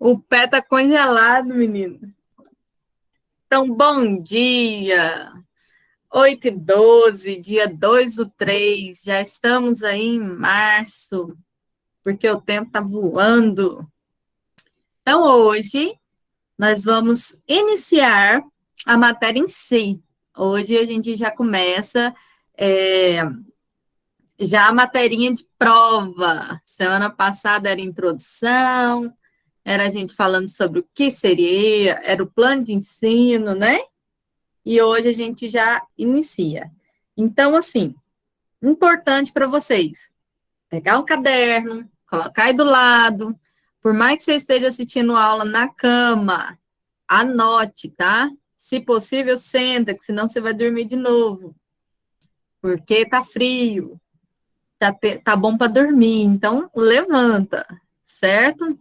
O pé tá congelado, menino. Então, bom dia. 8h12, dia 2/3. Já estamos aí em março, porque o tempo tá voando. Então, hoje, nós vamos iniciar a matéria em si. Hoje a gente já começa já a materinha de prova. Semana passada era introdução, era a gente falando sobre o que seria, era o plano de ensino, né? E hoje a gente já inicia. Então, assim, importante para vocês, pegar um caderno, colocar aí do lado, por mais que você esteja assistindo aula na cama, anote, tá? Se possível, senta, que senão você vai dormir de novo, porque tá frio, tá bom para dormir, então levanta, certo?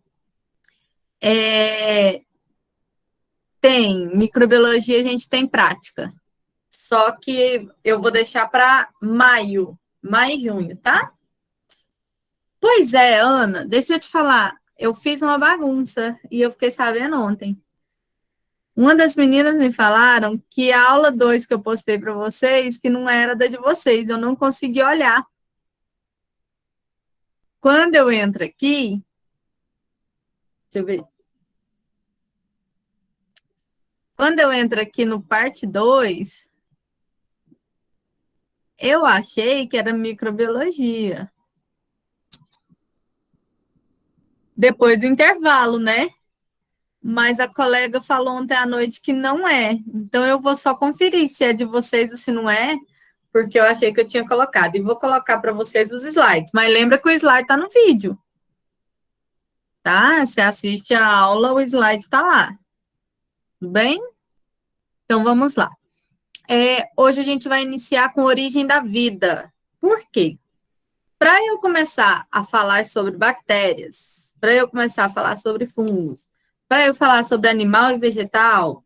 Tem microbiologia, a gente tem prática. Só que eu vou deixar para maio e junho, tá? Pois é, Ana, deixa eu te falar. Eu fiz uma bagunça e eu fiquei sabendo ontem. Uma das meninas me falaram que a aula 2 que eu postei para vocês, que não era da de vocês, eu não consegui olhar. Quando eu entro aqui, deixa eu ver. Quando eu entro aqui no parte 2, eu achei que era microbiologia. Depois do intervalo, né? Mas a colega falou ontem à noite que não é. Então eu vou só conferir se é de vocês ou se não é, porque eu achei que eu tinha colocado. E vou colocar para vocês os slides. Mas lembra que o slide está no vídeo, tá? Você assiste a aula, o slide está lá. Tudo bem? Então vamos lá. Hoje a gente vai iniciar com origem da vida. Por quê? Para eu começar a falar sobre bactérias, para eu começar a falar sobre fungos, para eu falar sobre animal e vegetal,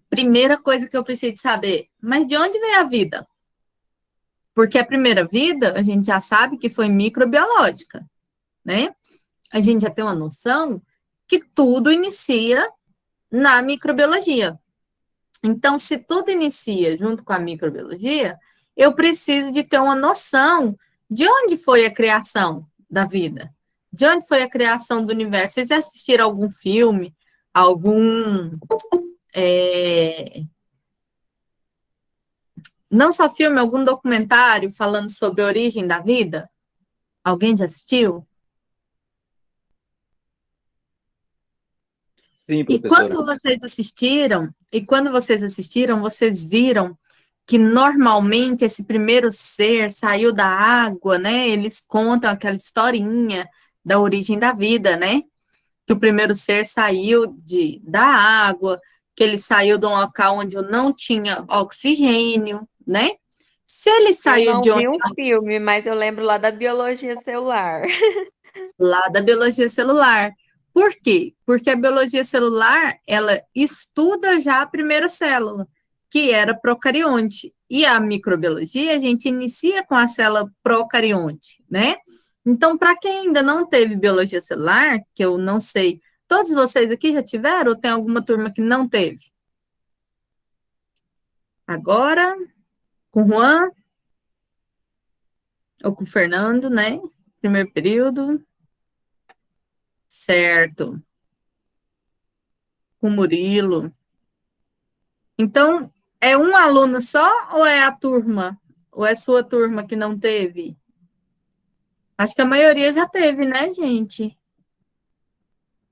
primeira coisa que eu preciso saber, mas de onde veio a vida? Porque a primeira vida, a gente já sabe que foi microbiológica, né? A gente já tem uma noção que tudo inicia na microbiologia. Então, se tudo inicia junto com a microbiologia, eu preciso de ter uma noção de onde foi a criação da vida, de onde foi a criação do universo. Vocês já assistiram algum filme, algum não só filme, algum documentário falando sobre a origem da vida? Alguém já assistiu? Sim, E professora. quando vocês assistiram, vocês viram que normalmente esse primeiro ser saiu da água, né? Eles contam aquela historinha da origem da vida, né? Que o primeiro ser saiu da água, que ele saiu de um local onde não tinha oxigênio, né? Se ele Eu saiu não de vi um filme, mas eu lembro lá da biologia celular. lá da biologia celular. Por quê? Porque a biologia celular, ela estuda já a primeira célula, que era procarionte. E a microbiologia, a gente inicia com a célula procarionte, né? Então, para quem ainda não teve biologia celular, que eu não sei, todos vocês aqui já tiveram ou tem alguma turma que não teve? Agora, com o Juan ou com o Fernando, né? Primeiro período. Certo. Com o Murilo. Então, é um aluno só ou é a turma? Ou é sua turma que não teve? Acho que a maioria já teve, né, gente?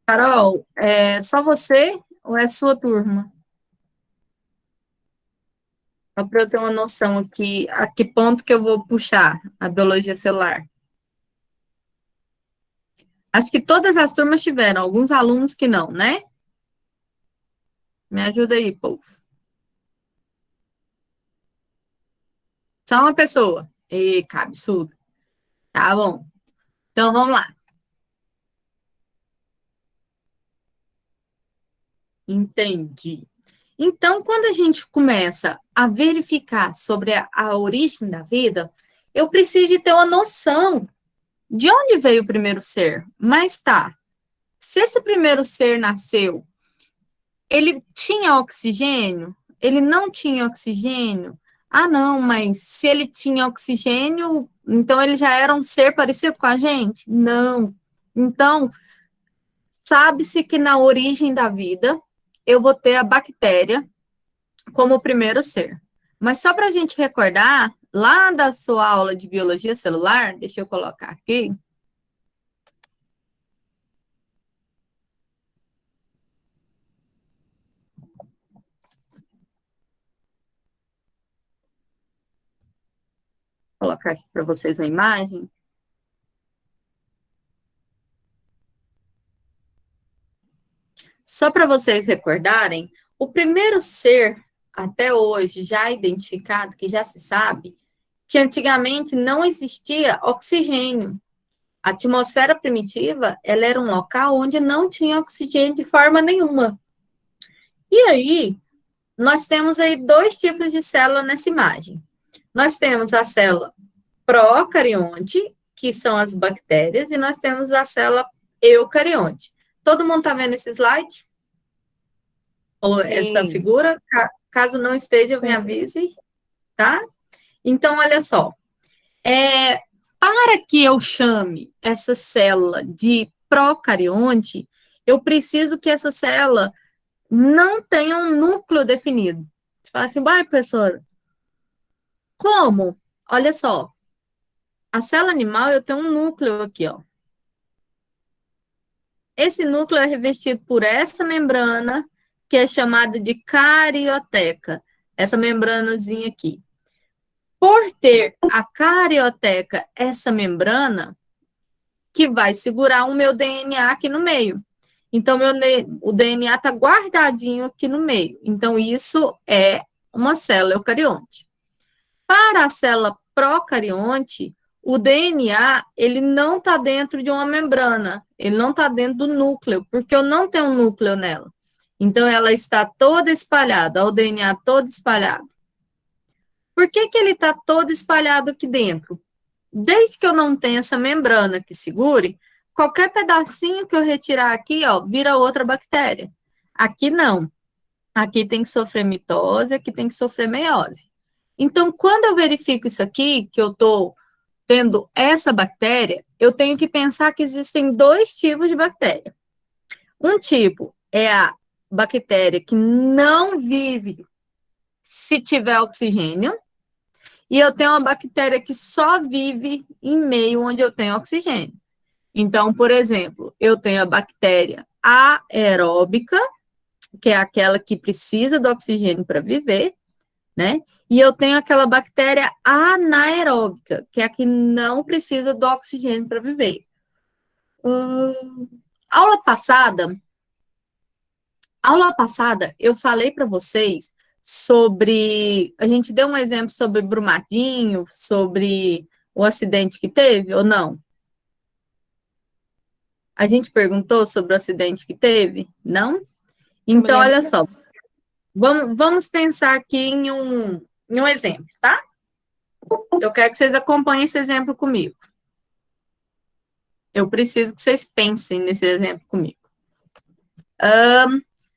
Carol, é só você ou é sua turma? Só para eu ter uma noção aqui, a que ponto que eu vou puxar a biologia celular. Acho que todas as turmas tiveram, alguns alunos que não, né? Me ajuda aí, povo. Só uma pessoa. E que absurdo. Tá bom. Então, vamos lá. Entendi. Então, quando a gente começa a verificar sobre a origem da vida, eu preciso de ter uma noção de onde veio o primeiro ser? Mas tá, se esse primeiro ser nasceu, ele tinha oxigênio? Ele não tinha oxigênio? Ah, não, mas se ele tinha oxigênio, então ele já era um ser parecido com a gente? Não. Então, sabe-se que na origem da vida, eu vou ter a bactéria como o primeiro ser. Mas só para a gente recordar, lá da sua aula de biologia celular, deixa eu colocar aqui. Vou colocar aqui para vocês a imagem. Só para vocês recordarem, o primeiro ser, até hoje, já identificado, que já se sabe, que antigamente não existia oxigênio. A atmosfera primitiva, ela era um local onde não tinha oxigênio de forma nenhuma. E aí, nós temos aí dois tipos de célula nessa imagem. Nós temos a célula procarionte, que são as bactérias, e nós temos a célula eucarionte. Todo mundo está vendo esse slide? Ou essa figura? Caso não esteja, me avise, tá? Então, olha só. Para que eu chame essa célula de procarionte, eu preciso que essa célula não tenha um núcleo definido. Fala assim, vai, professora, como? Olha só, a célula animal, eu tenho um núcleo aqui, ó. Esse núcleo é revestido por essa membrana, que é chamada de carioteca. Essa membranazinha aqui. Por ter a carioteca, essa membrana, que vai segurar o meu DNA aqui no meio. Então, o DNA está guardadinho aqui no meio. Então, isso é uma célula eucarionte. Para a célula procarionte, o DNA, ele não está dentro de uma membrana, ele não está dentro do núcleo, porque eu não tenho um núcleo nela. Então, ela está toda espalhada, o DNA todo espalhado. Por que que ele está todo espalhado aqui dentro? Desde que eu não tenha essa membrana que segure, qualquer pedacinho que eu retirar aqui, ó, vira outra bactéria. Aqui não. Aqui tem que sofrer mitose, aqui tem que sofrer meiose. Então, quando eu verifico isso aqui, que eu estou tendo essa bactéria, eu tenho que pensar que existem dois tipos de bactéria. Um tipo é a bactéria que não vive se tiver oxigênio, e eu tenho uma bactéria que só vive em meio onde eu tenho oxigênio. Então, por exemplo, eu tenho a bactéria aeróbica, que é aquela que precisa do oxigênio para viver, né? E eu tenho aquela bactéria anaeróbica, que é a que não precisa do oxigênio para viver. Aula passada, eu falei para vocês sobre. A gente deu um exemplo sobre Brumadinho, sobre o acidente que teve, ou não? A gente perguntou sobre o acidente que teve? Não? Então, olha só. Vamos pensar aqui em um exemplo, tá? Eu quero que vocês acompanhem esse exemplo comigo. Eu preciso que vocês pensem nesse exemplo comigo.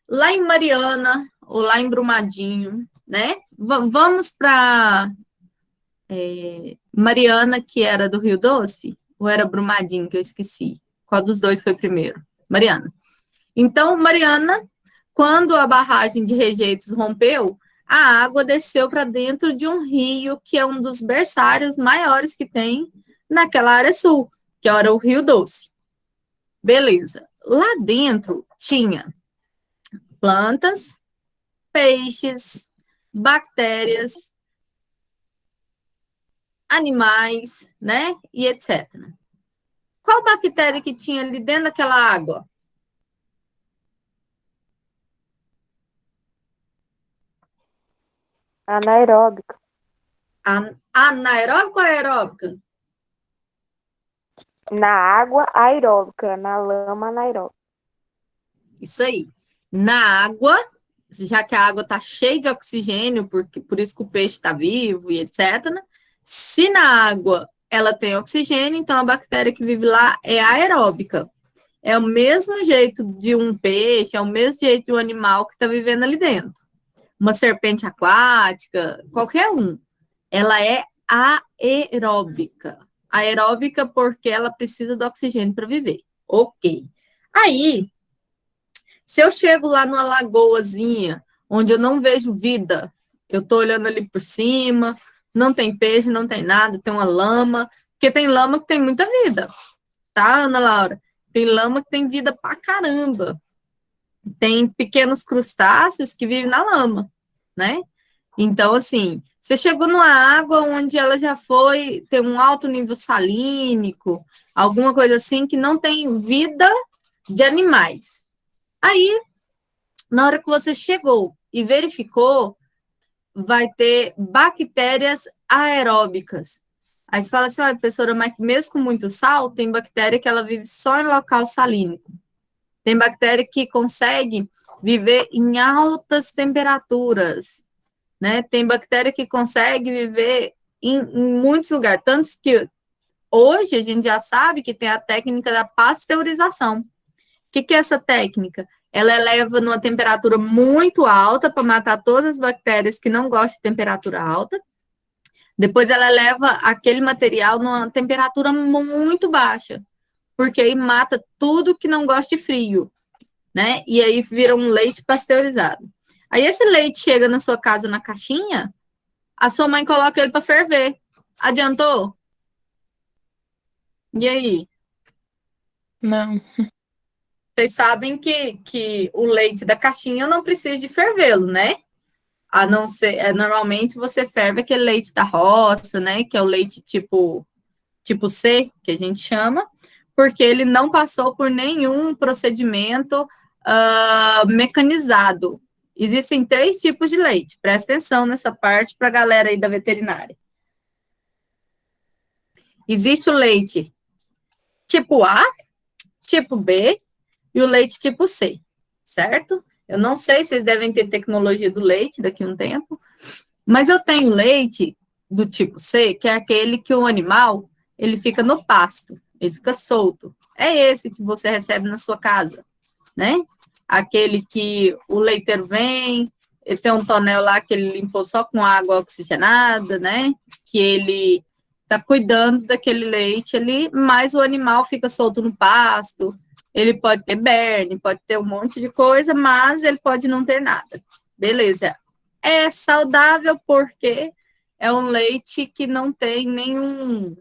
Lá em Mariana, ou lá em Brumadinho, né? Vamos para Mariana, que era do Rio Doce, ou era Brumadinho, que eu esqueci? Qual dos dois foi primeiro? Mariana. Então, Mariana, quando a barragem de rejeitos rompeu, a água desceu para dentro de um rio, que é um dos berçários maiores que tem naquela área sul, que era o Rio Doce. Beleza. Lá dentro tinha plantas, peixes, bactérias, animais, né? E etc. Qual bactéria que tinha ali dentro daquela água? Anaeróbica. Anaeróbica ou aeróbica? Na água, aeróbica. Na lama, anaeróbica. Isso aí. Na água, já que a água está cheia de oxigênio, por isso que o peixe está vivo e etc. Se na água ela tem oxigênio, então a bactéria que vive lá é aeróbica. É o mesmo jeito de um peixe, é o mesmo jeito de um animal que está vivendo ali dentro. Uma serpente aquática, qualquer um. Ela é aeróbica. Aeróbica porque ela precisa do oxigênio para viver. Ok. Aí, se eu chego lá numa lagoazinha, onde eu não vejo vida, eu estou olhando ali por cima, não tem peixe, não tem nada, tem uma lama, porque tem lama que tem muita vida, tá, Ana Laura? Tem lama que tem vida pra caramba. Tem pequenos crustáceos que vivem na lama, né? Então, assim, você chegou numa água onde ela já foi, tem um alto nível salínico, alguma coisa assim, que não tem vida de animais. Aí, na hora que você chegou e verificou, vai ter bactérias aeróbicas. Aí você fala assim, olha, professora, mas mesmo com muito sal, tem bactéria que ela vive só em local salínico. Tem bactéria que consegue viver em altas temperaturas, né? Tem bactéria que consegue viver em muitos lugares. Tanto que hoje a gente já sabe que tem a técnica da pasteurização. O que é essa técnica? Ela eleva numa temperatura muito alta para matar todas as bactérias que não gostam de temperatura alta. Depois ela eleva aquele material numa temperatura muito baixa, porque aí mata tudo que não gosta de frio, né? E aí vira um leite pasteurizado. Aí esse leite chega na sua casa na caixinha, a sua mãe coloca ele para ferver. Adiantou? E aí? Não. Vocês sabem que o leite da caixinha não precisa de fervê-lo, né? A não ser, normalmente você ferve aquele leite da roça, né? Que é o leite tipo C, que a gente chama, porque ele não passou por nenhum procedimento mecanizado. Existem 3 tipos de leite. Presta atenção nessa parte para a galera aí da veterinária. Existe o leite tipo A, tipo B e o leite tipo C, certo? Eu não sei se vocês devem ter tecnologia do leite daqui a um tempo, mas eu tenho leite do tipo C, que é aquele que o animal, ele fica no pasto, ele fica solto. É esse que você recebe na sua casa, né? Aquele que o leiteiro vem, ele tem um tonel lá que ele limpou só com água oxigenada, né? Que ele tá cuidando daquele leite ali, mas o animal fica solto no pasto, ele pode ter berne, pode ter um monte de coisa, mas ele pode não ter nada. Beleza. É saudável porque é um leite que não tem nenhum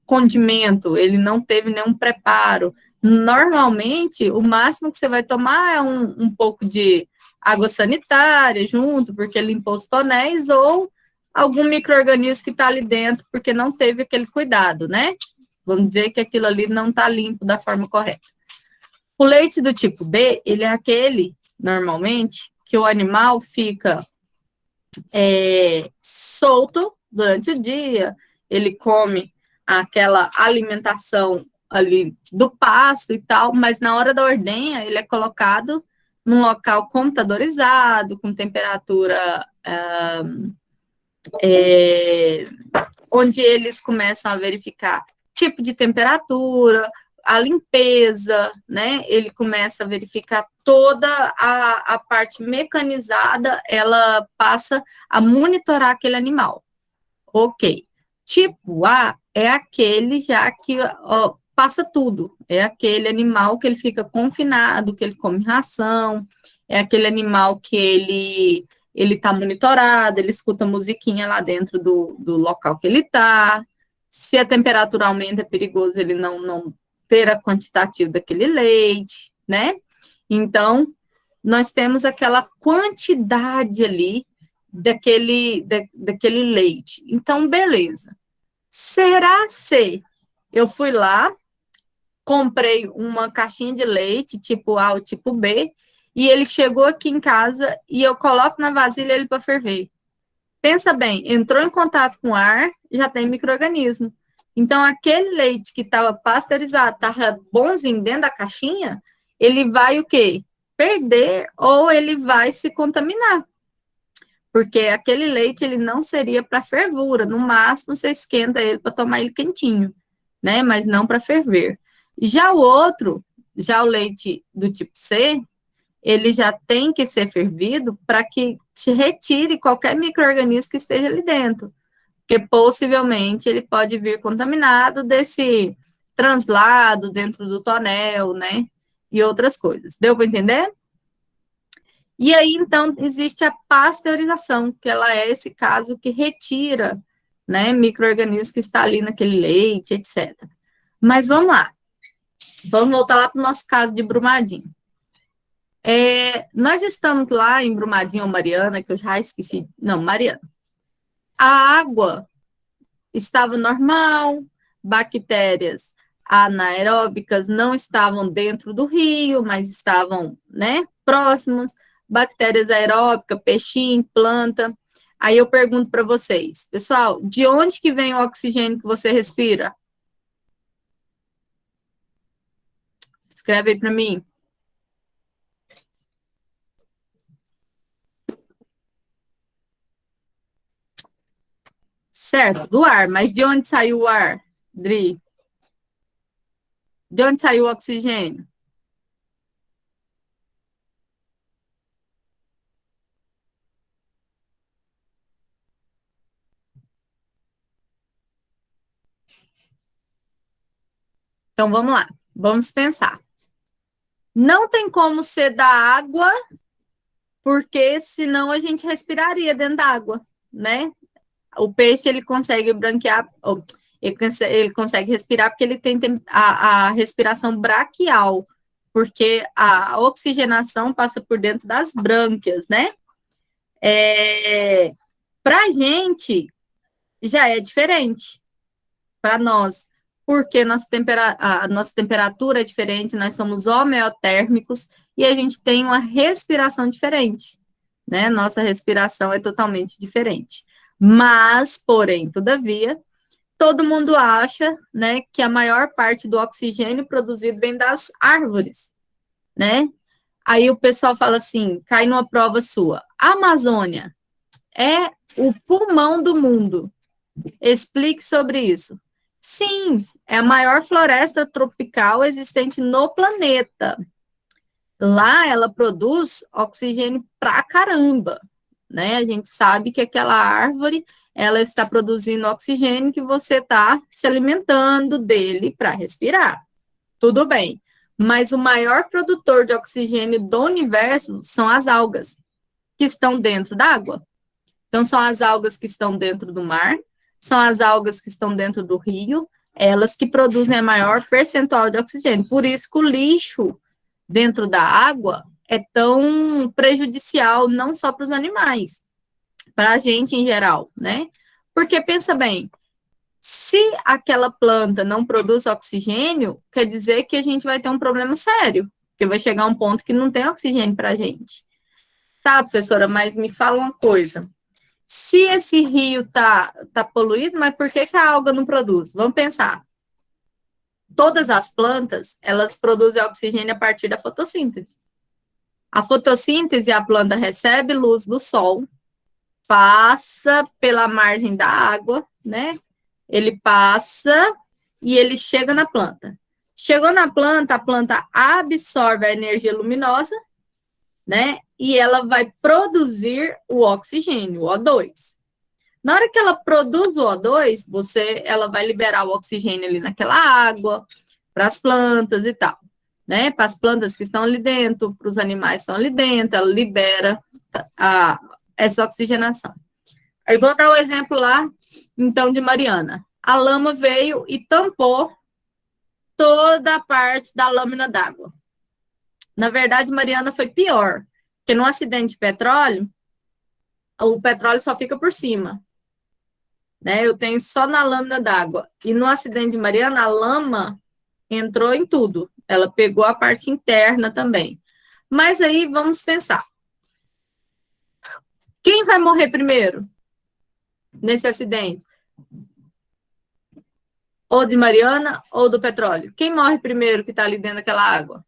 condimento, ele não teve nenhum preparo. Normalmente, o máximo que você vai tomar é um pouco de água sanitária junto, porque limpou os tonéis, ou algum micro-organismo que está ali dentro, porque não teve aquele cuidado, né? Vamos dizer que aquilo ali não está limpo da forma correta. O leite do tipo B, ele é aquele, normalmente, que o animal fica solto durante o dia, ele come aquela alimentação ali do pasto e tal, mas na hora da ordenha ele é colocado num local computadorizado, com temperatura onde eles começam a verificar tipo de temperatura, a limpeza, né? Ele começa a verificar toda a parte mecanizada, ela passa a monitorar aquele animal. Ok. Tipo A é aquele já que passa tudo. É aquele animal que ele fica confinado, que ele come ração, é aquele animal que ele está monitorado, ele escuta musiquinha lá dentro do local que ele está. Se a temperatura aumenta, é perigoso ele não ter a quantitativa daquele leite, né? Então, nós temos aquela quantidade ali daquele leite. Então, beleza. Será se eu fui lá, comprei uma caixinha de leite, tipo A ou tipo B, e ele chegou aqui em casa e eu coloco na vasilha ele para ferver? Pensa bem, entrou em contato com o ar, já tem micro-organismo. Então, aquele leite que estava pasteurizado, estava bonzinho dentro da caixinha, ele vai o quê? Perder ou ele vai se contaminar. porque aquele leite ele não seria para fervura, no máximo você esquenta ele para tomar ele quentinho, né? Mas não para ferver. Já o outro, já o leite do tipo C, ele já tem que ser fervido para que te retire qualquer micro-organismo que esteja ali dentro, porque possivelmente ele pode vir contaminado desse translado dentro do tonel, né? E outras coisas. Deu para entender? E aí, então, existe a pasteurização, que ela é esse caso que retira, né, micro-organismos que está ali naquele leite, etc. Mas vamos lá. Vamos voltar lá para o nosso caso de Brumadinho. Nós estamos lá em Brumadinho ou Mariana, que eu já esqueci. Não, Mariana. A água estava normal, bactérias anaeróbicas não estavam dentro do rio, mas estavam, né, próximas. Bactérias aeróbicas, peixinho, planta. Aí eu pergunto para vocês, pessoal, de onde que vem o oxigênio que você respira? Escreve aí para mim. Certo, do ar, mas de onde saiu o ar, Dri? De onde saiu o oxigênio? Então vamos lá, vamos pensar. Não tem como ser da água, porque senão a gente respiraria dentro da água, né? O peixe ele consegue branquear, ele consegue respirar porque ele tem a respiração braquial, porque a oxigenação passa por dentro das brânquias, né? Para a gente já é diferente, para nós, porque a nossa temperatura é diferente, nós somos homeotérmicos e a gente tem uma respiração diferente, né? Nossa respiração é totalmente diferente. Mas, porém, todavia, todo mundo acha, né, que a maior parte do oxigênio produzido vem das árvores, né? Aí o pessoal fala assim, cai numa prova sua, a Amazônia é o pulmão do mundo. Explique sobre isso. Sim, é a maior floresta tropical existente no planeta. Lá ela produz oxigênio pra caramba, né? A gente sabe que aquela árvore, ela está produzindo oxigênio que você está se alimentando dele para respirar. Tudo bem. Mas o maior produtor de oxigênio do universo são as algas, que estão dentro da água. Então, são as algas que estão dentro do mar, são as algas que estão dentro do rio, elas que produzem a maior percentual de oxigênio. Por isso que o lixo dentro da água é tão prejudicial, não só para os animais, para a gente em geral, né? Porque, pensa bem, se aquela planta não produz oxigênio, quer dizer que a gente vai ter um problema sério, porque vai chegar um ponto que não tem oxigênio para a gente. Tá, professora, mas me fala uma coisa. Se esse rio tá poluído, mas por que a alga não produz? Vamos pensar. Todas as plantas, elas produzem oxigênio a partir da fotossíntese. A fotossíntese, a planta recebe luz do sol, passa pela margem da água, né? Ele passa e ele chega na planta. Chegou na planta, a planta absorve a energia luminosa, né? E ela vai produzir o oxigênio, o O2. Na hora que ela produz o O2, ela vai liberar o oxigênio ali naquela água, para as plantas e tal, né? Para as plantas que estão ali dentro, para os animais que estão ali dentro, ela libera essa oxigenação. Aí vou dar o exemplo lá, então, de Mariana. A lama veio e tampou toda a parte da lâmina d'água. Na verdade, Mariana foi pior, porque num acidente de petróleo, o petróleo só fica por cima, né? Eu tenho só na lâmina d'água. E no acidente de Mariana, a lama entrou em tudo. Ela pegou a parte interna também. Mas aí, vamos pensar. Quem vai morrer primeiro nesse acidente? Ou de Mariana ou do petróleo? Quem morre primeiro que está ali dentro daquela água?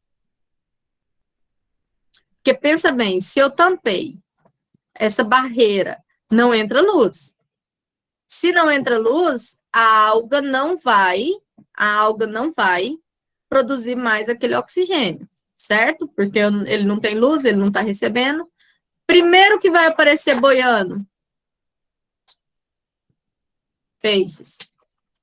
Porque pensa bem, se eu tampei essa barreira, não entra luz. Se não entra luz, a alga não vai produzir mais aquele oxigênio, certo? Porque ele não tem luz, ele não está recebendo. Primeiro que vai aparecer boiando, peixes.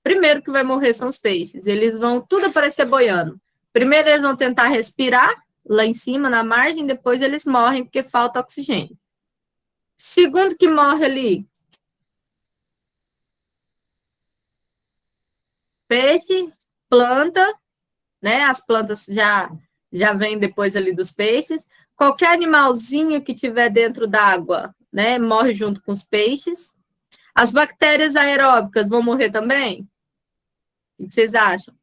Primeiro que vai morrer são os peixes. Eles vão tudo aparecer boiando. Primeiro eles vão tentar respirar lá em cima, na margem, depois eles morrem porque falta oxigênio. Segundo que morre ali, peixe, planta, né? As plantas já vêm depois ali dos peixes. Qualquer animalzinho que tiver dentro d'água, né, morre junto com os peixes. As bactérias aeróbicas vão morrer também? O que vocês acham?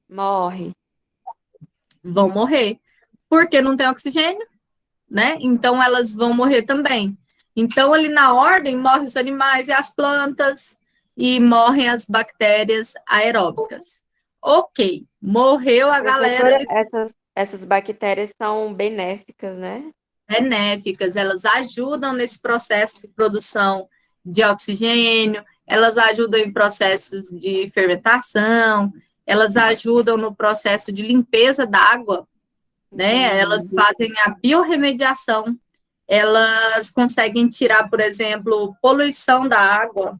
Morre. Vão morrer. Porque não tem oxigênio, né? Então elas vão morrer também. Então, ali na ordem, morrem os animais e as plantas, e morrem as bactérias aeróbicas. Ok, morreu a galera. Professora, essas bactérias são benéficas, né? Benéficas, elas ajudam nesse processo de produção de oxigênio, elas ajudam em processos de fermentação, elas ajudam no processo de limpeza da água, né? Elas fazem a biorremediação, elas conseguem tirar, por exemplo, poluição da água.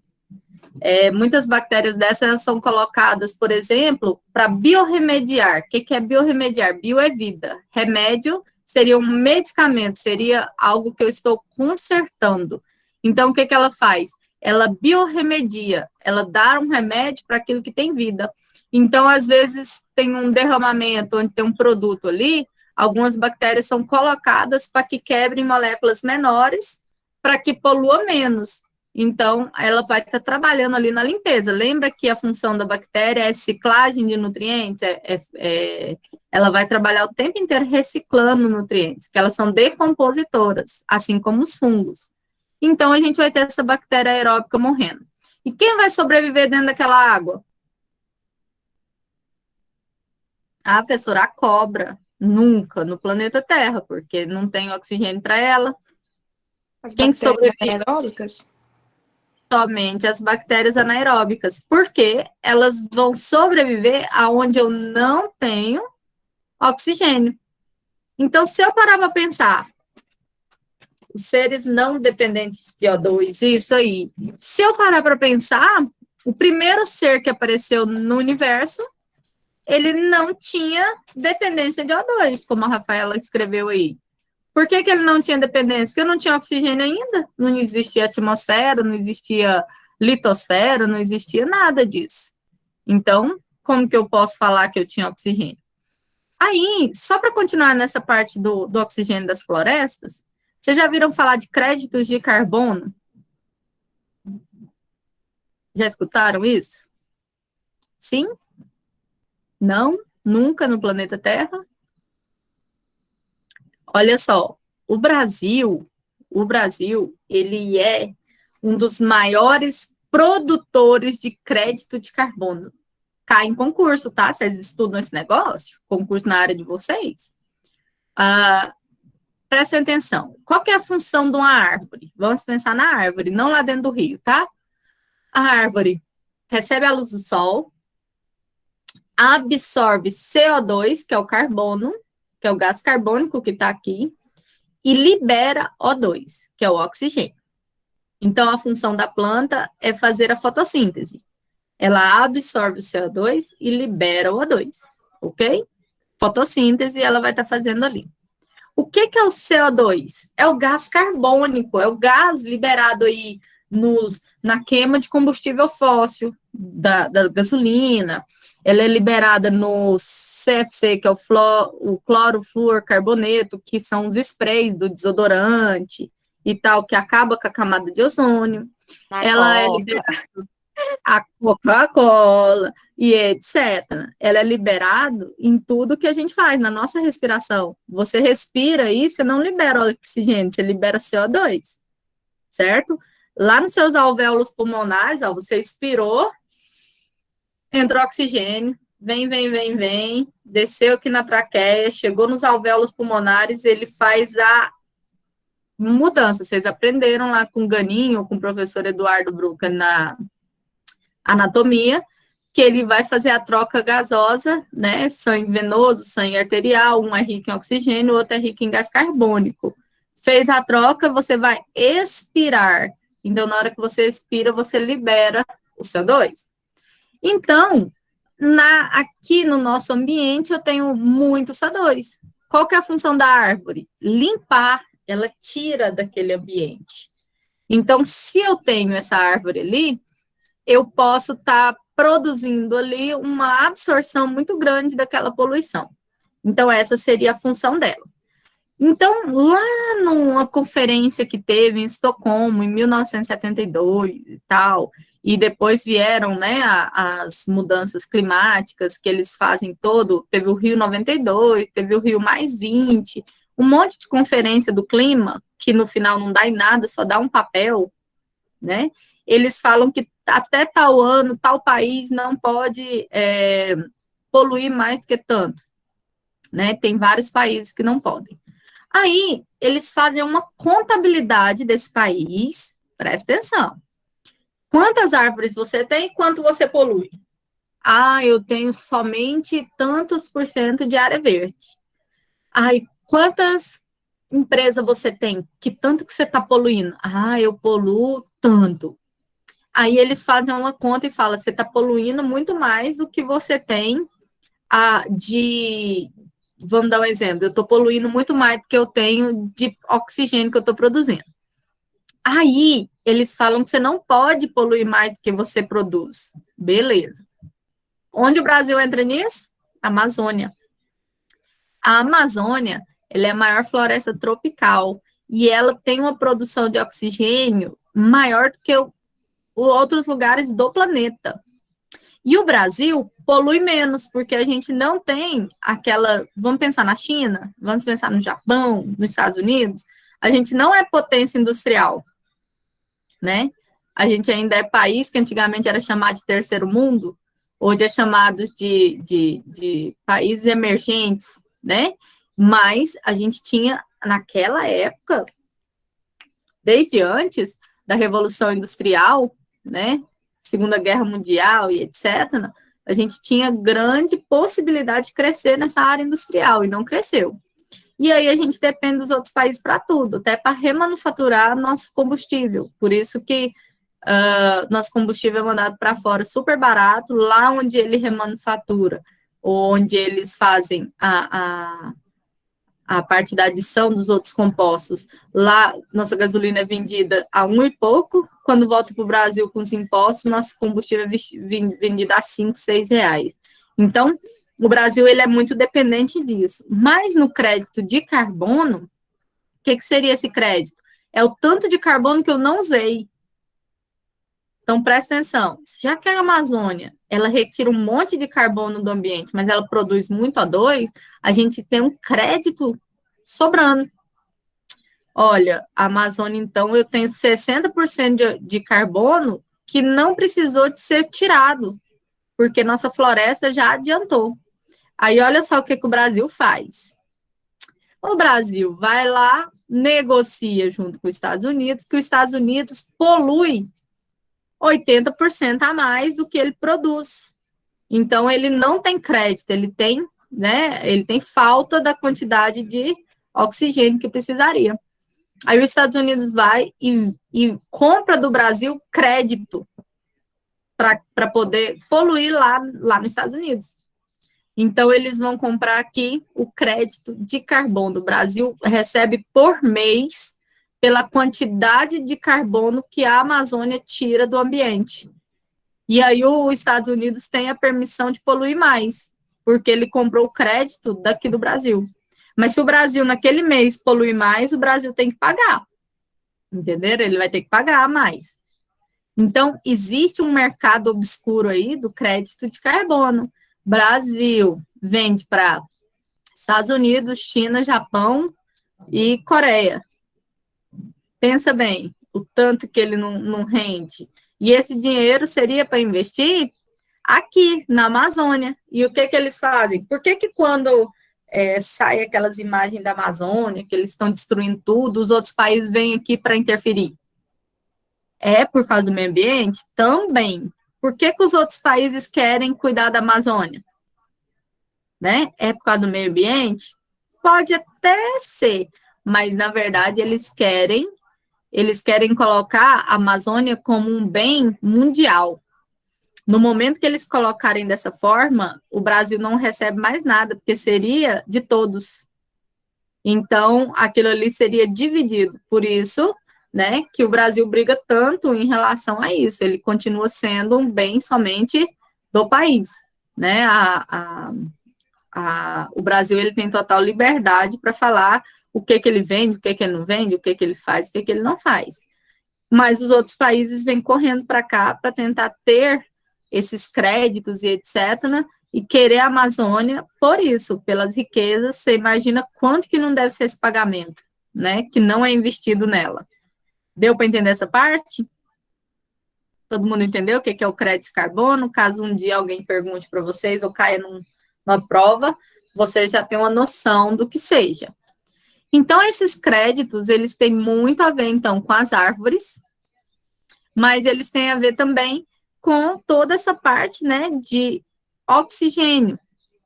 Muitas bactérias dessas são colocadas, por exemplo, para biorremediar. O que é biorremediar? Bio é vida. Remédio seria um medicamento, seria algo que eu estou consertando. Então, o que ela faz? Ela biorremedia, ela dá um remédio para aquilo que tem vida. Então, às vezes, tem um derramamento onde tem um produto ali, algumas bactérias são colocadas para que quebrem moléculas menores, para que polua menos. Então, ela vai estar trabalhando ali na limpeza. Lembra que a função da bactéria é ciclagem de nutrientes? Ela vai trabalhar o tempo inteiro reciclando nutrientes, que elas são decompositoras, assim como os fungos. Então, a gente vai ter essa bactéria aeróbica morrendo. E quem vai sobreviver dentro daquela água? Ah, professora, a cobra. Nunca no planeta Terra, porque não tem oxigênio para ela. As Quem bactérias sobrevive? anaeróbicas? Somente as bactérias anaeróbicas, porque elas vão sobreviver aonde eu não tenho oxigênio. Então, se eu parar para pensar, os seres não dependentes de O2, isso aí. Se eu parar para pensar, o primeiro ser que apareceu no universo, ele não tinha dependência de O2, como a Rafaela escreveu aí. Por que ele não tinha dependência? Porque não tinha oxigênio ainda, não existia atmosfera, não existia litosfera, não existia nada disso. Então, como que eu posso falar que eu tinha oxigênio? Aí, só para continuar nessa parte do oxigênio das florestas, vocês já viram falar de créditos de carbono? Já escutaram isso? Sim? Não? Nunca no planeta Terra? Olha só, o Brasil, ele é um dos maiores produtores de crédito de carbono. Cai em concurso, tá? Vocês estudam esse negócio? Concurso na área de vocês? Prestem atenção. Qual que é a função de uma árvore? Vamos pensar na árvore, não lá dentro do rio, tá? A árvore recebe a luz do sol, absorve CO2, que é o carbono, que é o gás carbônico que está aqui, e libera O2, que é o oxigênio. Então, a função da planta é fazer a fotossíntese. Ela absorve o CO2 e libera o O2, ok? Fotossíntese ela vai estar fazendo ali. O que é o CO2? É o gás carbônico, é o gás liberado aí na queima de combustível fóssil, da gasolina. Ela é liberada no CFC, que é o clorofluorcarboneto, que são os sprays do desodorante e tal, que acaba com a camada de ozônio. Ela é liberada a Coca-Cola e etc. Ela é liberado em tudo que a gente faz, na nossa respiração. Você respira aí, você não libera oxigênio, você libera CO2, certo? Lá nos seus alvéolos pulmonares, ó, você expirou, entrou oxigênio, vem, desceu aqui na traqueia, chegou nos alvéolos pulmonares, ele faz a mudança. Vocês aprenderam lá com o Ganinho, com o professor Eduardo Bruca na anatomia, que ele vai fazer a troca gasosa, né? Sangue venoso, sangue arterial, um é rico em oxigênio, o outro é rico em gás carbônico. Fez a troca, você vai expirar. Então, na hora que você expira, você libera o CO2. Então, aqui no nosso ambiente, eu tenho muito CO2. Qual que é a função da árvore? Limpar, ela tira daquele ambiente. Então, se eu tenho essa árvore ali, eu posso estar produzindo ali uma absorção muito grande daquela poluição. Então, essa seria a função dela. Então, lá numa conferência que teve em Estocolmo, em 1972 e tal, e depois vieram, né, as mudanças climáticas que eles fazem teve o Rio 92, teve o Rio +20, um monte de conferência do clima, que no final não dá em nada, só dá um papel, né? Eles falam que até tal ano, tal país não pode poluir mais do que tanto, né? Tem vários países que não podem. Aí, eles fazem uma contabilidade desse país, presta atenção. Quantas árvores você tem e quanto você polui? Ah, eu tenho somente tantos por cento de área verde. Ai, quantas empresas você tem? Que tanto que você está poluindo? Ah, eu poluo tanto. Aí eles fazem uma conta e falam, você está poluindo muito mais do que você tem vamos dar um exemplo, eu estou poluindo muito mais do que eu tenho de oxigênio que eu estou produzindo. Aí, eles falam que você não pode poluir mais do que você produz. Beleza. Onde o Brasil entra nisso? Amazônia. A Amazônia, ela é a maior floresta tropical e ela tem uma produção de oxigênio maior do que outros lugares do planeta. E o Brasil polui menos, porque a gente não tem vamos pensar na China, vamos pensar no Japão, nos Estados Unidos, a gente não é potência industrial, né? A gente ainda é país que antigamente era chamado de terceiro mundo, hoje é chamado de países emergentes, né? Mas a gente tinha, naquela época, desde antes da Revolução Industrial, né? Segunda Guerra Mundial e etc., a gente tinha grande possibilidade de crescer nessa área industrial e não cresceu. E aí a gente depende dos outros países para tudo, até para remanufaturar nosso combustível. Por isso que nosso combustível é mandado para fora super barato, lá onde ele remanufatura, onde eles fazem a parte da adição dos outros compostos, lá nossa gasolina é vendida a 1 e pouco, quando volta para o Brasil com os impostos, nosso combustível é vendido a 5, 6 reais. Então, o Brasil ele é muito dependente disso. Mas no crédito de carbono, o que seria esse crédito? É o tanto de carbono que eu não usei. Então, presta atenção, já que a Amazônia, ela retira um monte de carbono do ambiente, mas ela produz muito O2, a gente tem um crédito sobrando. Olha, a Amazônia, então, eu tenho 60% de carbono que não precisou de ser tirado, porque nossa floresta já adiantou. Aí, olha só o que o Brasil faz. O Brasil vai lá, negocia junto com os Estados Unidos, que os Estados Unidos polui 80% a mais do que ele produz. Então, ele não tem crédito, ele tem falta da quantidade de oxigênio que precisaria. Aí os Estados Unidos vai e compra do Brasil crédito para poder poluir lá nos Estados Unidos. Então, eles vão comprar aqui o crédito de carbono. O Brasil recebe por mês pela quantidade de carbono que a Amazônia tira do ambiente. E aí os Estados Unidos têm a permissão de poluir mais, porque ele comprou o crédito daqui do Brasil. Mas se o Brasil, naquele mês, poluir mais, o Brasil tem que pagar. Entenderam? Ele vai ter que pagar mais. Então, existe um mercado obscuro aí do crédito de carbono. Brasil vende para Estados Unidos, China, Japão e Coreia. Pensa bem, o tanto que ele não rende. E esse dinheiro seria para investir aqui, na Amazônia. E o que eles fazem? Por que quando sai aquelas imagens da Amazônia, que eles estão destruindo tudo, os outros países vêm aqui para interferir. É por causa do meio ambiente? Também. Por que os outros países querem cuidar da Amazônia? Né? É por causa do meio ambiente? Pode até ser, mas na verdade eles querem colocar a Amazônia como um bem mundial. No momento que eles colocarem dessa forma, o Brasil não recebe mais nada, porque seria de todos. Então, aquilo ali seria dividido. Por isso, né, que o Brasil briga tanto em relação a isso. Ele continua sendo um bem somente do país, né? O Brasil ele tem total liberdade para falar o que ele vende, o que ele não vende, o que ele faz, o que ele não faz. Mas os outros países vêm correndo para cá para tentar ter esses créditos e etc., né? E querer a Amazônia por isso, pelas riquezas. Você imagina quanto que não deve ser esse pagamento, né? Que não é investido nela. Deu para entender essa parte? Todo mundo entendeu o que é o crédito de carbono? Caso um dia alguém pergunte para vocês ou caia numa prova, vocês já têm uma noção do que seja. Então, esses créditos, eles têm muito a ver, então, com as árvores, mas eles têm a ver também com toda essa parte, né, de oxigênio.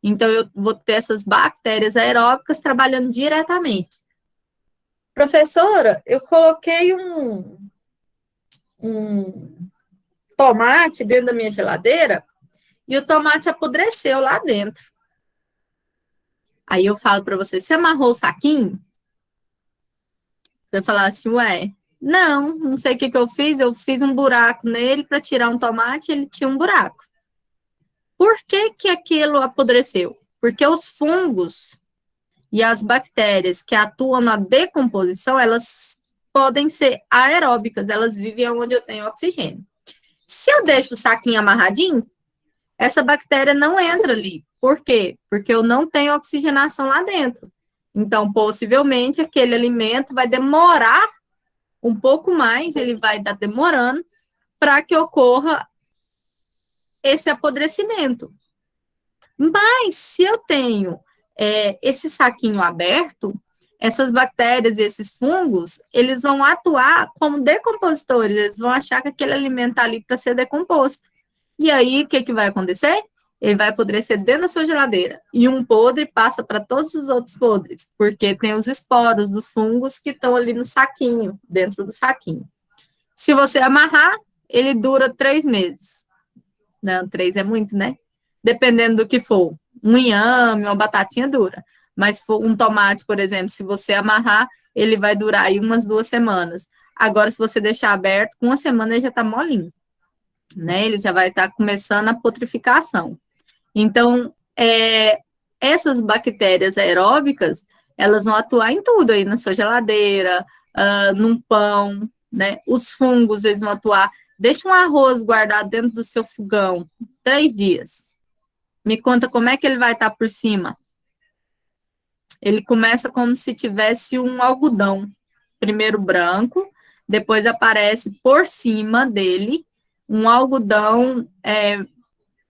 Então, eu vou ter essas bactérias aeróbicas trabalhando diretamente. Professora, eu coloquei um tomate dentro da minha geladeira e o tomate apodreceu lá dentro. Aí eu falo para você amarrou o saquinho? Você falar assim, ué, não sei o que eu fiz um buraco nele para tirar um tomate, ele tinha um buraco. Por que aquilo apodreceu? Porque os fungos e as bactérias que atuam na decomposição, elas podem ser aeróbicas, elas vivem onde eu tenho oxigênio. Se eu deixo o saquinho amarradinho, essa bactéria não entra ali. Por quê? Porque eu não tenho oxigenação lá dentro. Então, possivelmente, aquele alimento vai demorar um pouco mais, ele vai estar demorando para que ocorra esse apodrecimento. Mas, se eu tenho esse saquinho aberto, essas bactérias e esses fungos, eles vão atuar como decompositores, eles vão achar que aquele alimento está ali para ser decomposto. E aí, o que vai acontecer? Ele vai apodrecer dentro da sua geladeira. E um podre passa para todos os outros podres, porque tem os esporos dos fungos que estão ali no saquinho, dentro do saquinho. Se você amarrar, ele dura 3 meses. Não, 3 é muito, né? Dependendo do que for. Um inhame, uma batatinha dura. Mas se for um tomate, por exemplo, se você amarrar, ele vai durar aí umas 2 semanas. Agora, se você deixar aberto, com 1 semana ele já está molinho, né? Ele já vai estar começando a putrificação. Então, essas bactérias aeróbicas, elas vão atuar em tudo aí, na sua geladeira, num pão, né? Os fungos, eles vão atuar. Deixa um arroz guardado dentro do seu fogão 3 dias. Me conta como é que ele vai estar por cima. Ele começa como se tivesse um algodão, primeiro branco, depois aparece por cima dele um algodão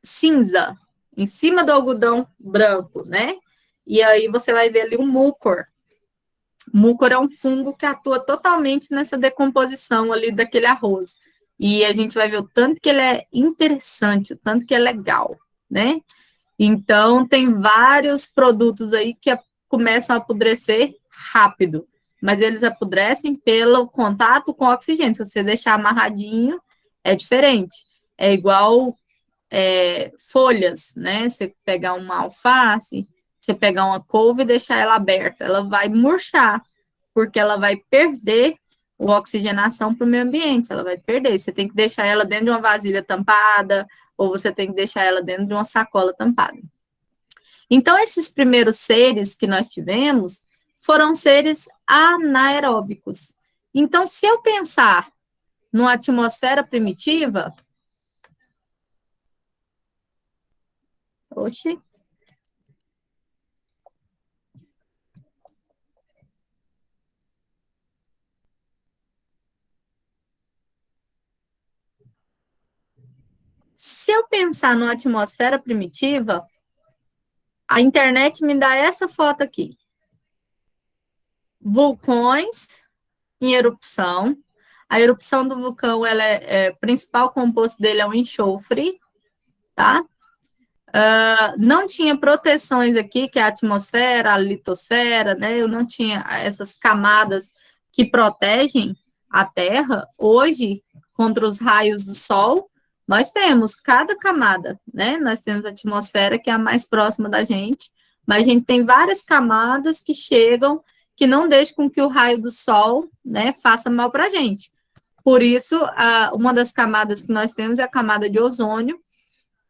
cinza, em cima do algodão branco, né? E aí você vai ver ali o mucor. Mucor é um fungo que atua totalmente nessa decomposição ali daquele arroz. E a gente vai ver o tanto que ele é interessante, o tanto que é legal, né? Então, tem vários produtos aí que começam a apodrecer rápido, mas eles apodrecem pelo contato com o oxigênio. Se você deixar amarradinho, é diferente. É igual folhas, né? Você pegar uma alface, você pegar uma couve e deixar ela aberta, ela vai murchar, porque ela vai perder a oxigenação para o meio ambiente, ela vai perder. Você tem que deixar ela dentro de uma vasilha tampada, ou você tem que deixar ela dentro de uma sacola tampada. Então, esses primeiros seres que nós tivemos foram seres anaeróbicos. Então, se eu pensar numa atmosfera primitiva, oxe, se eu pensar numa atmosfera primitiva, A internet me dá essa foto aqui. Vulcões em erupção. A erupção do vulcão, o principal composto dele é o enxofre, tá? Não tinha proteções aqui, que é a atmosfera, a litosfera, né? Eu não tinha essas camadas que protegem a Terra. Hoje, contra os raios do Sol, nós temos cada camada, né? Nós temos a atmosfera, que é a mais próxima da gente, mas a gente tem várias camadas que chegam, que não deixam com que o raio do Sol, né, faça mal para a gente. Por isso, uma das camadas que nós temos é a camada de ozônio,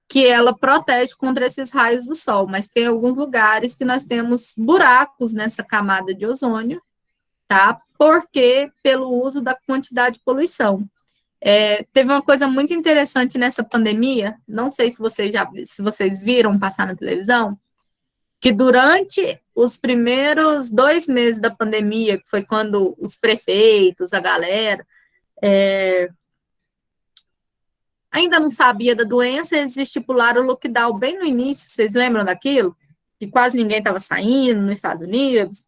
que ela protege contra esses raios do Sol, mas tem alguns lugares que nós temos buracos nessa camada de ozônio, tá? Porque pelo uso da quantidade de poluição. Teve uma coisa muito interessante nessa pandemia, não sei se vocês viram passar na televisão, que durante os primeiros 2 meses da pandemia, que foi quando os prefeitos, a galera, ainda não sabia da doença, eles estipularam o lockdown bem no início, vocês lembram daquilo? Que quase ninguém estava saindo nos Estados Unidos,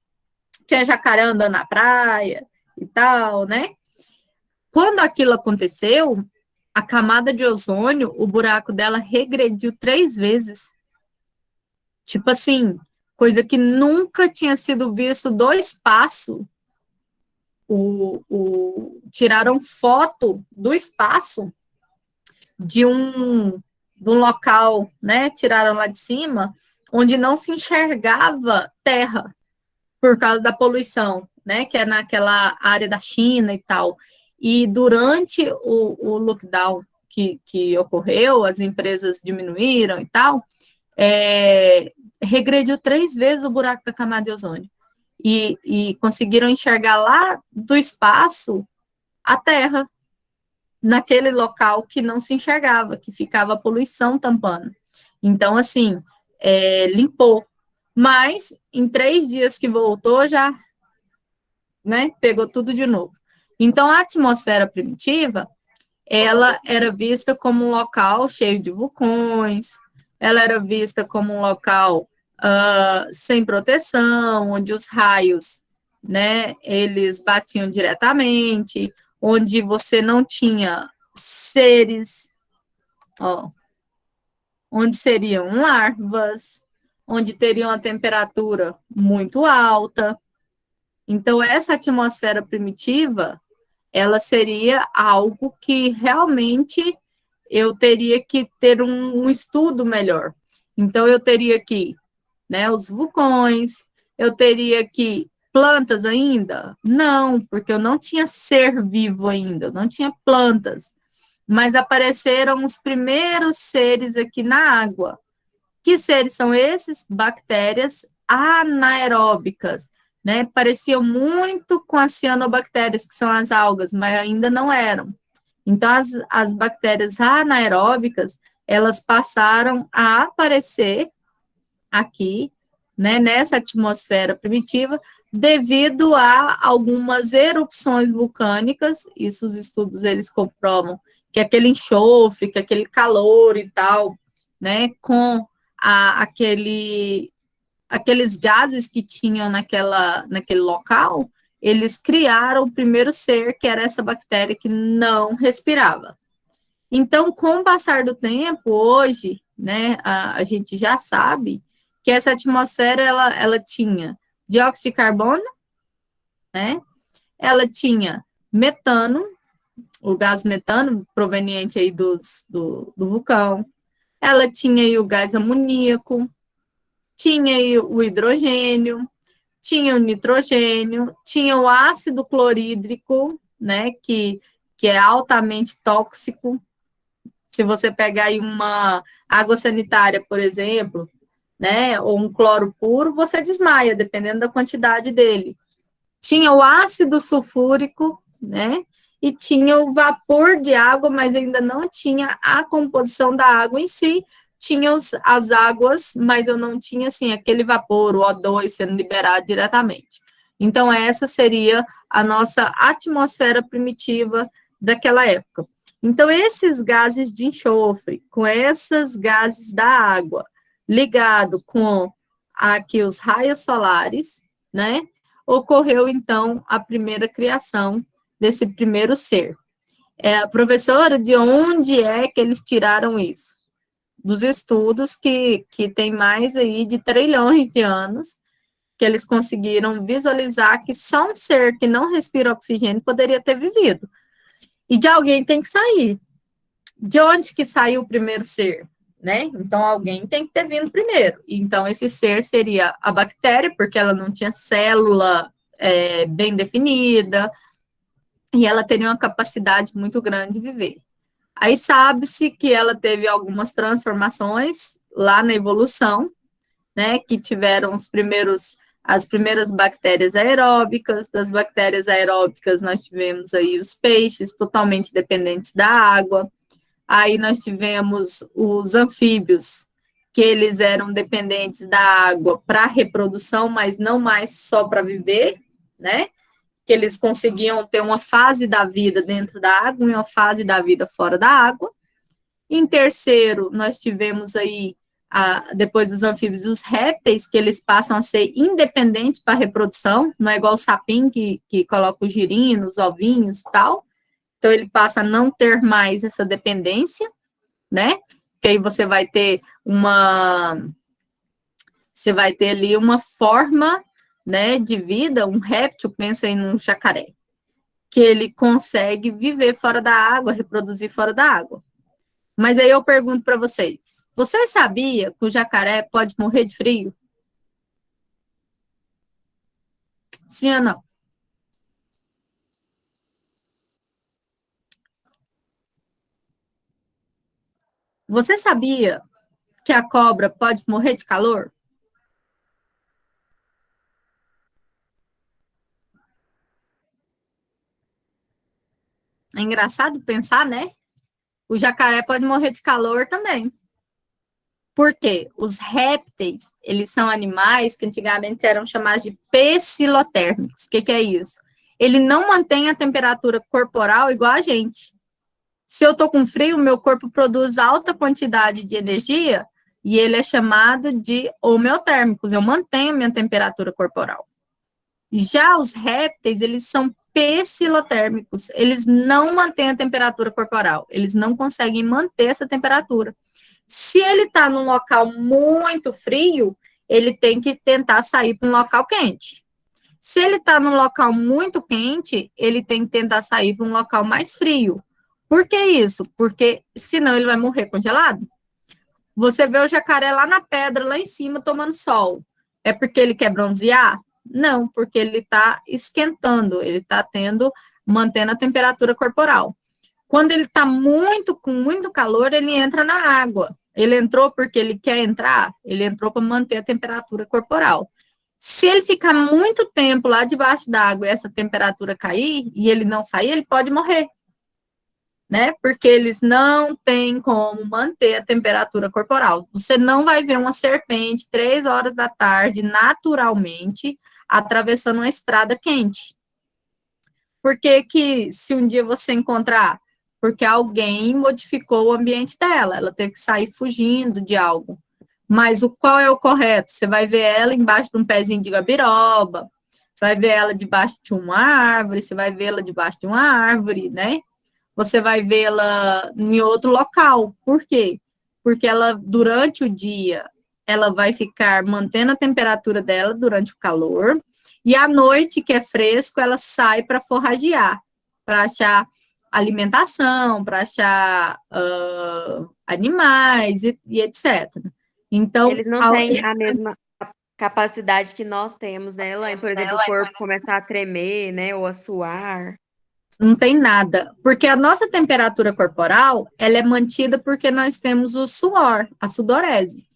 tinha jacaré andando na praia e tal, né? Quando aquilo aconteceu, a camada de ozônio, o buraco dela regrediu 3 vezes. Tipo assim, coisa que nunca tinha sido visto do espaço. Tiraram foto do espaço de um local, né, tiraram lá de cima, onde não se enxergava terra por causa da poluição, né, que é naquela área da China e tal. E durante o lockdown que ocorreu, as empresas diminuíram e tal, regrediu 3 vezes o buraco da camada de ozônio. E conseguiram enxergar lá do espaço a terra, naquele local que não se enxergava, que ficava a poluição tampando. Então, assim, limpou. Mas, em 3 dias que voltou, já, né, pegou tudo de novo. Então, a atmosfera primitiva, ela era vista como um local cheio de vulcões, ela era vista como um local sem proteção, onde os raios, né, eles batiam diretamente, onde você não tinha seres, onde seriam larvas, onde teriam a temperatura muito alta. Então, essa atmosfera primitiva, ela seria algo que realmente eu teria que ter um estudo melhor. Então, eu teria que, né, os vulcões, eu teria que plantas ainda? Não, porque eu não tinha ser vivo ainda, eu não tinha plantas. Mas apareceram os primeiros seres aqui na água. Que seres são esses? Bactérias anaeróbicas, né? Pareciam muito com as cianobactérias, que são as algas, mas ainda não eram. Então, as bactérias anaeróbicas, elas passaram a aparecer aqui, né, nessa atmosfera primitiva, devido a algumas erupções vulcânicas. Isso os estudos, eles comprovam que aquele enxofre, que aquele calor e tal, né, com aqueles gases que tinham naquele local, eles criaram o primeiro ser, que era essa bactéria que não respirava. Então, com o passar do tempo, hoje, né, a gente já sabe que essa atmosfera, ela tinha dióxido de carbono, né, ela tinha metano, o gás metano, proveniente aí do vulcão, ela tinha aí o gás amoníaco, tinha aí o hidrogênio, tinha o nitrogênio, tinha o ácido clorídrico, né, que é altamente tóxico. Se você pegar aí uma água sanitária, por exemplo, né, ou um cloro puro, você desmaia, dependendo da quantidade dele. Tinha o ácido sulfúrico, né, e tinha o vapor de água, mas ainda não tinha a composição da água em si. Tinha as águas, mas eu não tinha, assim, aquele vapor, o O2 sendo liberado diretamente. Então, essa seria a nossa atmosfera primitiva daquela época. Então, esses gases de enxofre, com esses gases da água, ligado com aqui os raios solares, né? Ocorreu, então, a primeira criação desse primeiro ser. Professora, de onde é que eles tiraram isso? Dos estudos que tem mais aí de trilhões de anos, que eles conseguiram visualizar que só um ser que não respira oxigênio poderia ter vivido. E de alguém tem que sair. De onde que saiu o primeiro ser? Né? Então, alguém tem que ter vindo primeiro. Então, esse ser seria a bactéria, porque ela não tinha célula bem definida, e ela teria uma capacidade muito grande de viver. Aí sabe-se que ela teve algumas transformações lá na evolução, né, que tiveram as primeiras bactérias aeróbicas. Das bactérias aeróbicas nós tivemos aí os peixes totalmente dependentes da água. Aí nós tivemos os anfíbios, que eles eram dependentes da água para reprodução, mas não mais só para viver, né? Que eles conseguiam ter uma fase da vida dentro da água e uma fase da vida fora da água. Em terceiro, nós tivemos aí, depois dos anfíbios, os répteis, que eles passam a ser independentes para a reprodução, não é igual o sapim, que coloca os girinos, os ovinhos e tal. Então, ele passa a não ter mais essa dependência, né? Que aí você vai ter ali uma forma, né, de vida, um réptil, pensa em um jacaré, que ele consegue viver fora da água, reproduzir fora da água. Mas aí eu pergunto para vocês, você sabia que o jacaré pode morrer de frio? Sim ou não? Você sabia que a cobra pode morrer de calor? É engraçado pensar, né? O jacaré pode morrer de calor também. Por quê? Os répteis, eles são animais que antigamente eram chamados de pecilotérmicos. O que é isso? Ele não mantém a temperatura corporal igual a gente. Se eu estou com frio, meu corpo produz alta quantidade de energia e ele é chamado de homeotérmicos. Eu mantenho minha temperatura corporal. Já os répteis, eles são pecilotérmicos. Eles não mantêm a temperatura corporal. Eles não conseguem manter essa temperatura. Se ele está num local muito frio, ele tem que tentar sair para um local quente. Se ele está num local muito quente, ele tem que tentar sair para um local mais frio. Por que isso? Porque senão ele vai morrer congelado. Você vê o jacaré lá na pedra, lá em cima, tomando sol. É porque ele quer bronzear? Não, porque ele está esquentando, ele está mantendo a temperatura corporal. Quando ele está com muito calor, ele entra na água. Ele entrou porque ele quer entrar, ele entrou para manter a temperatura corporal. Se ele ficar muito tempo lá debaixo da água e essa temperatura cair e ele não sair, ele pode morrer, né? Porque eles não têm como manter a temperatura corporal. Você não vai ver uma serpente 3 horas da tarde, naturalmente, atravessando uma estrada quente. Por que que, se um dia você encontrar, porque alguém modificou o ambiente dela, ela teve que sair fugindo de algo. Mas qual é o correto? Você vai ver ela embaixo de um pezinho de gabiroba, você vai ver ela debaixo de uma árvore, você vai vê-la debaixo de uma árvore, né? Você vai vê-la em outro local. Por quê? Porque ela, durante o dia, ela vai ficar mantendo a temperatura dela durante o calor, e à noite, que é fresco, ela sai para forragear, para achar alimentação, para achar animais e etc. Então, Eles não têm a mesma capacidade que nós temos, né, Elaine? Por exemplo, o corpo começar a tremer, né, ou a suar. Não tem nada, porque a nossa temperatura corporal, ela é mantida porque nós temos o suor, a sudorese.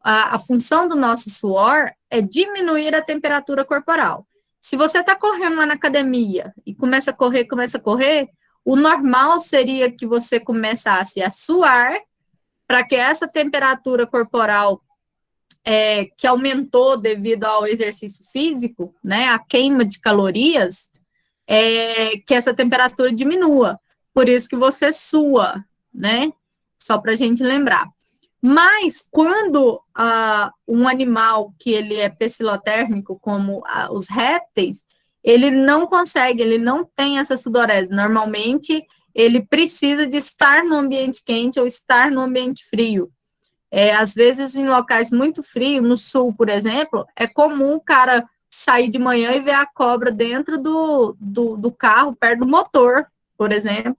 A função do nosso suor é diminuir a temperatura corporal. Se você está correndo lá na academia e começa a correr, o normal seria que você começasse a suar para que essa temperatura corporal que aumentou devido ao exercício físico, né, a queima de calorias, que essa temperatura diminua. Por isso que você sua, né? Só para a gente lembrar. Mas quando um animal que ele é pecilotérmico, como os répteis, ele não consegue, ele não tem essa sudorese. Normalmente, ele precisa de estar no ambiente quente ou estar no ambiente frio. Às vezes, em locais muito frios, no sul, por exemplo, é comum o cara sair de manhã e ver a cobra dentro do carro, perto do motor, por exemplo.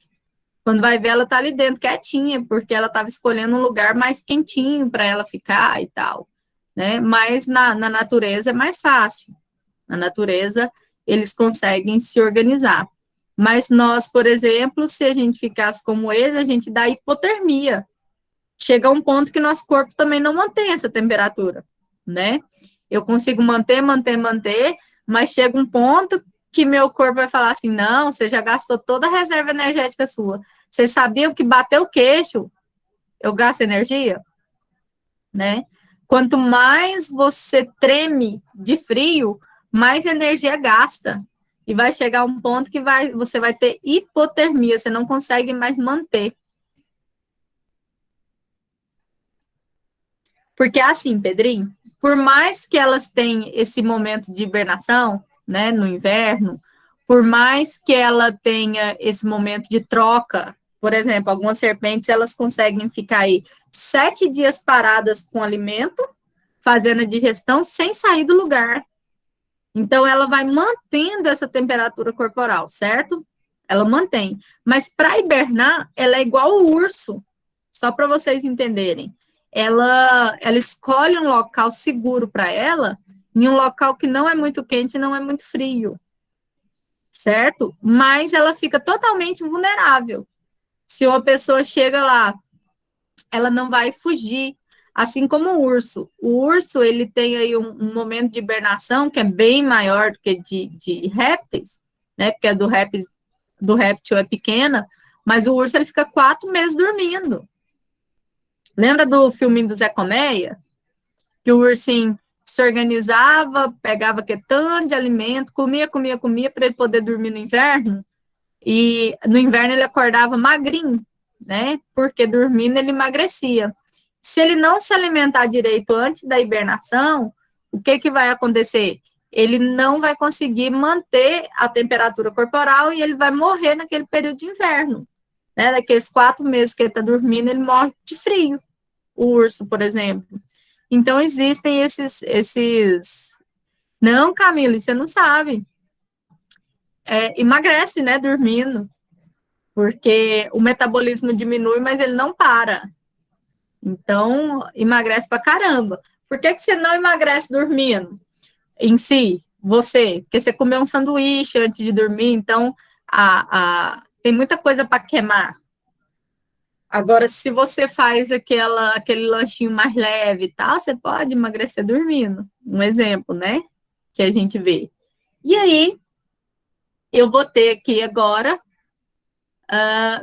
Quando vai ver, ela tá ali dentro, quietinha, porque ela estava escolhendo um lugar mais quentinho para ela ficar e tal, né? Mas na natureza é mais fácil. Na natureza, eles conseguem se organizar. Mas nós, por exemplo, se a gente ficasse como eles, a gente dá hipotermia. Chega a um ponto que nosso corpo também não mantém essa temperatura, né? Eu consigo manter, mas chega um ponto que meu corpo vai falar assim, não, você já gastou toda a reserva energética sua. Vocês sabiam que bater o queixo, eu gasto energia, né? Quanto mais você treme de frio, mais energia gasta. E vai chegar um ponto que você vai ter hipotermia, você não consegue mais manter. Porque assim, Pedrinho, por mais que elas tenham esse momento de hibernação, né, no inverno, por mais que ela tenha esse momento de troca, por exemplo, algumas serpentes, elas conseguem ficar aí 7 dias paradas com alimento, fazendo a digestão sem sair do lugar. Então, ela vai mantendo essa temperatura corporal, certo? Ela mantém. Mas para hibernar, ela é igual o urso, só para vocês entenderem. Ela escolhe um local seguro para ela, em um local que não é muito quente e não é muito frio, certo? Mas ela fica totalmente vulnerável. Se uma pessoa chega lá, ela não vai fugir, assim como o urso. O urso, ele tem aí um momento de hibernação que é bem maior do que de répteis, né? Porque a do réptil é pequena, mas o urso, ele fica 4 meses dormindo. Lembra do filminho do Zé Colmeia? Que o ursinho se organizava, pegava que tanto de alimento, comia para ele poder dormir no inverno. E no inverno ele acordava magrinho, né? Porque dormindo ele emagrecia. Se ele não se alimentar direito antes da hibernação, o que vai acontecer? Ele não vai conseguir manter a temperatura corporal e ele vai morrer naquele período de inverno. Né? Daqueles 4 meses que ele está dormindo, ele morre de frio. O urso, por exemplo. Então, existem esses... Não, Camila, você não sabe. Emagrece, né, dormindo. Porque o metabolismo diminui, mas ele não para. Então, emagrece pra caramba. Por que você não emagrece dormindo em si? Você, porque você comeu um sanduíche antes de dormir, então tem muita coisa para queimar. Agora, se você faz aquele lanchinho mais leve e tal, você pode emagrecer dormindo. Um exemplo, né? Que a gente vê. E aí, eu vou ter aqui agora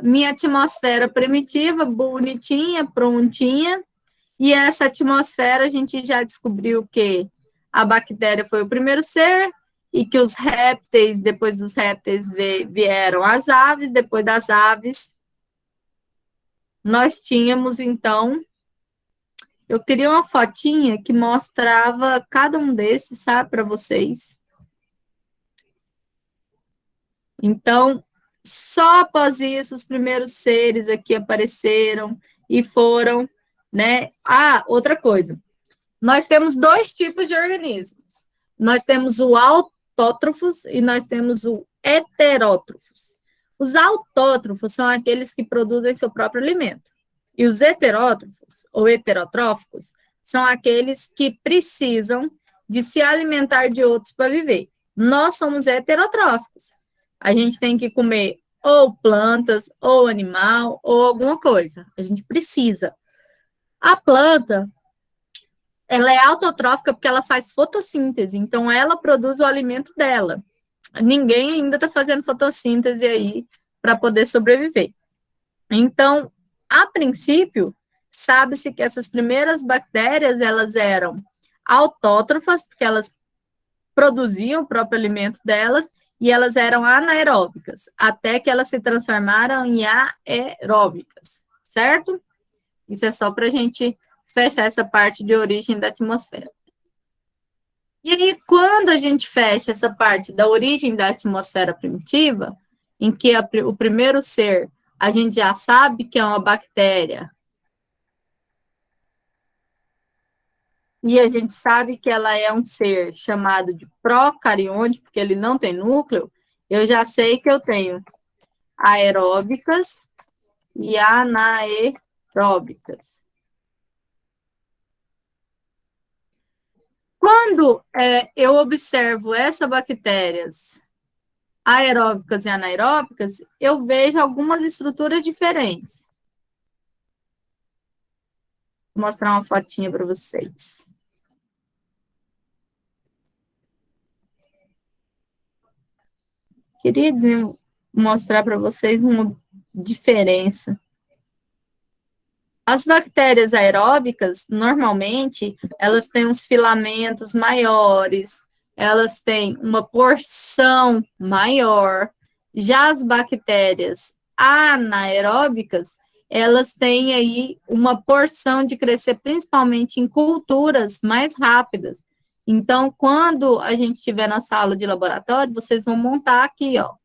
minha atmosfera primitiva, bonitinha, prontinha. E essa atmosfera, a gente já descobriu que a bactéria foi o primeiro ser e que os répteis, depois dos répteis vieram as aves, depois das aves, nós tínhamos, então, eu queria uma fotinha que mostrava cada um desses, sabe, para vocês. Então, só após isso, os primeiros seres aqui apareceram e foram, né? Outra coisa. Nós temos 2 tipos de organismos. Nós temos o autótrofos e nós temos o heterótrofos. Os autótrofos são aqueles que produzem seu próprio alimento. E os heterótrofos, ou heterotróficos, são aqueles que precisam de se alimentar de outros para viver. Nós somos heterotróficos. A gente tem que comer ou plantas, ou animal, ou alguma coisa. A gente precisa. A planta, ela é autotrófica porque ela faz fotossíntese, então ela produz o alimento dela. Ninguém ainda está fazendo fotossíntese aí para poder sobreviver. Então, a princípio, sabe-se que essas primeiras bactérias, elas eram autótrofas, porque elas produziam o próprio alimento delas, e elas eram anaeróbicas, até que elas se transformaram em aeróbicas, certo? Isso é só para a gente fechar essa parte de origem da atmosfera. E aí, quando a gente fecha essa parte da origem da atmosfera primitiva, em que o primeiro ser a gente já sabe que é uma bactéria, e a gente sabe que ela é um ser chamado de procarionte, porque ele não tem núcleo, eu já sei que eu tenho aeróbicas e anaeróbicas. Quando eu observo essas bactérias aeróbicas e anaeróbicas, eu vejo algumas estruturas diferentes. Vou mostrar uma fotinha para vocês. Queria mostrar para vocês uma diferença. As bactérias aeróbicas, normalmente, elas têm uns filamentos maiores, elas têm uma porção maior. Já as bactérias anaeróbicas, elas têm aí uma porção de crescer principalmente em culturas mais rápidas. Então, quando a gente estiver na sala de laboratório, vocês vão montar aqui, ó,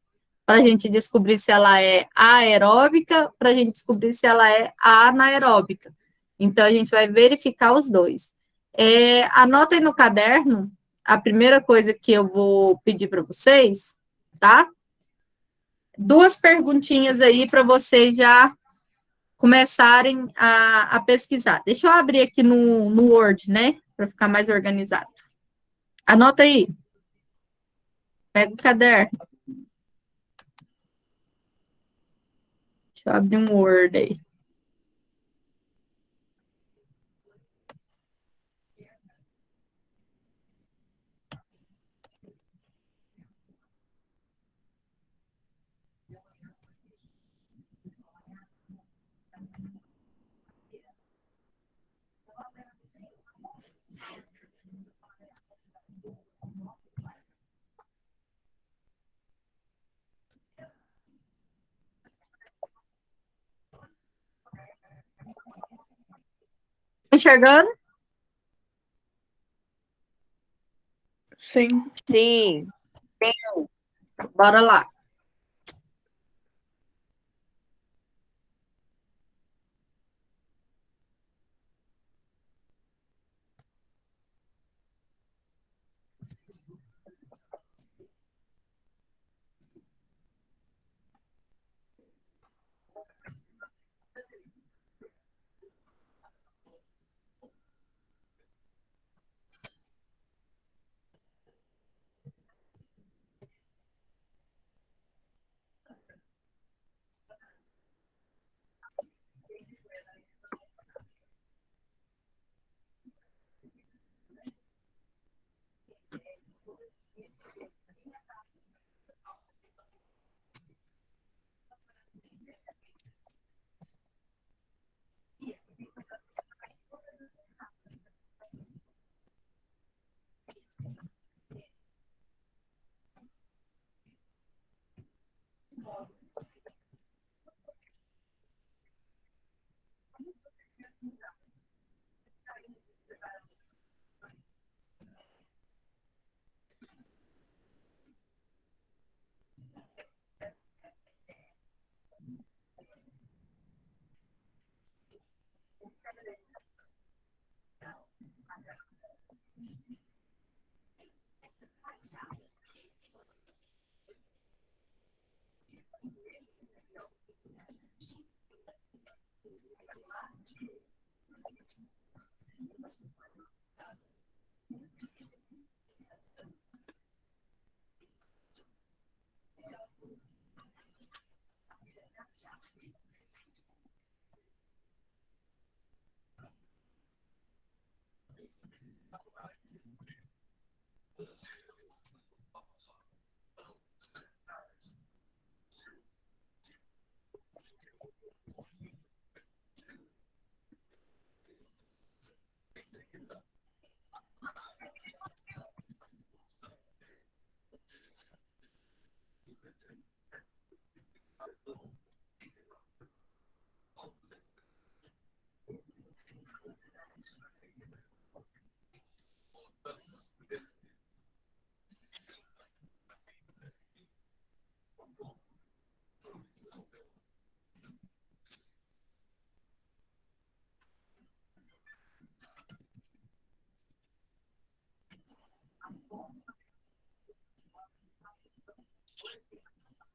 para a gente descobrir se ela é aeróbica, para a gente descobrir se ela é anaeróbica. Então, a gente vai verificar os dois. Anotem no caderno a primeira coisa que eu vou pedir para vocês, tá? Duas perguntinhas aí para vocês já começarem a pesquisar. Deixa eu abrir aqui no Word, né? Para ficar mais organizado. Anota aí. Pega o caderno. Deixa eu abrir um Word aí. Enxergando? Sim. Sim. Bora lá.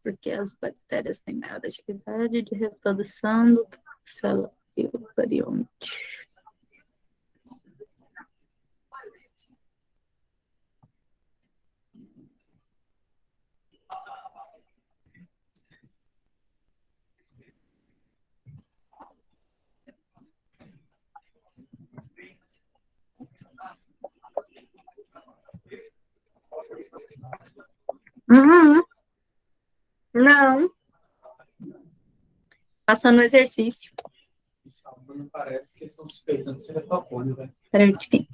porque as bactérias têm maior atividade de reprodução do que a célula eucarionte. Uhum. Não. Passando o exercício. Não parece que eles estão suspeitando se ele é topônimo, velho. Peraí, de quem?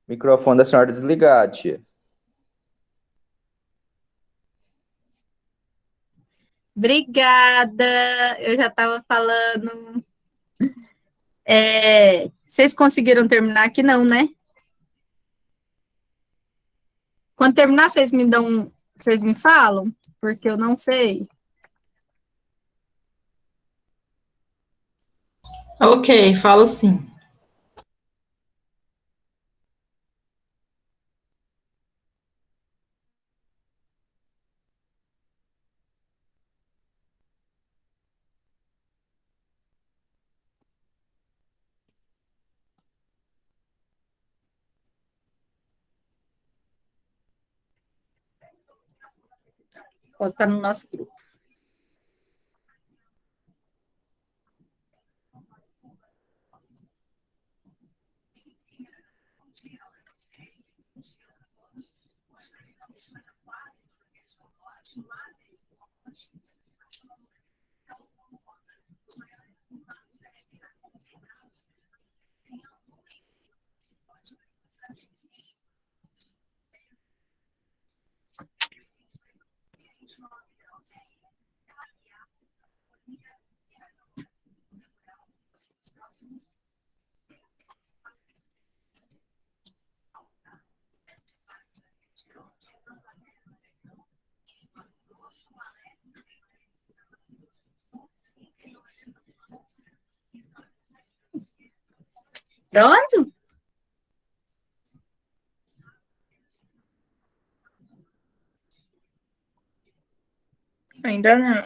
Microfone da senhora desligado, tia. Obrigada. Eu já estava falando. Vocês conseguiram terminar aqui, não, né? Quando terminar, vocês me falam, porque eu não sei. Ok, falo sim. Posso estar no nosso grupo. Pronto? Ainda não.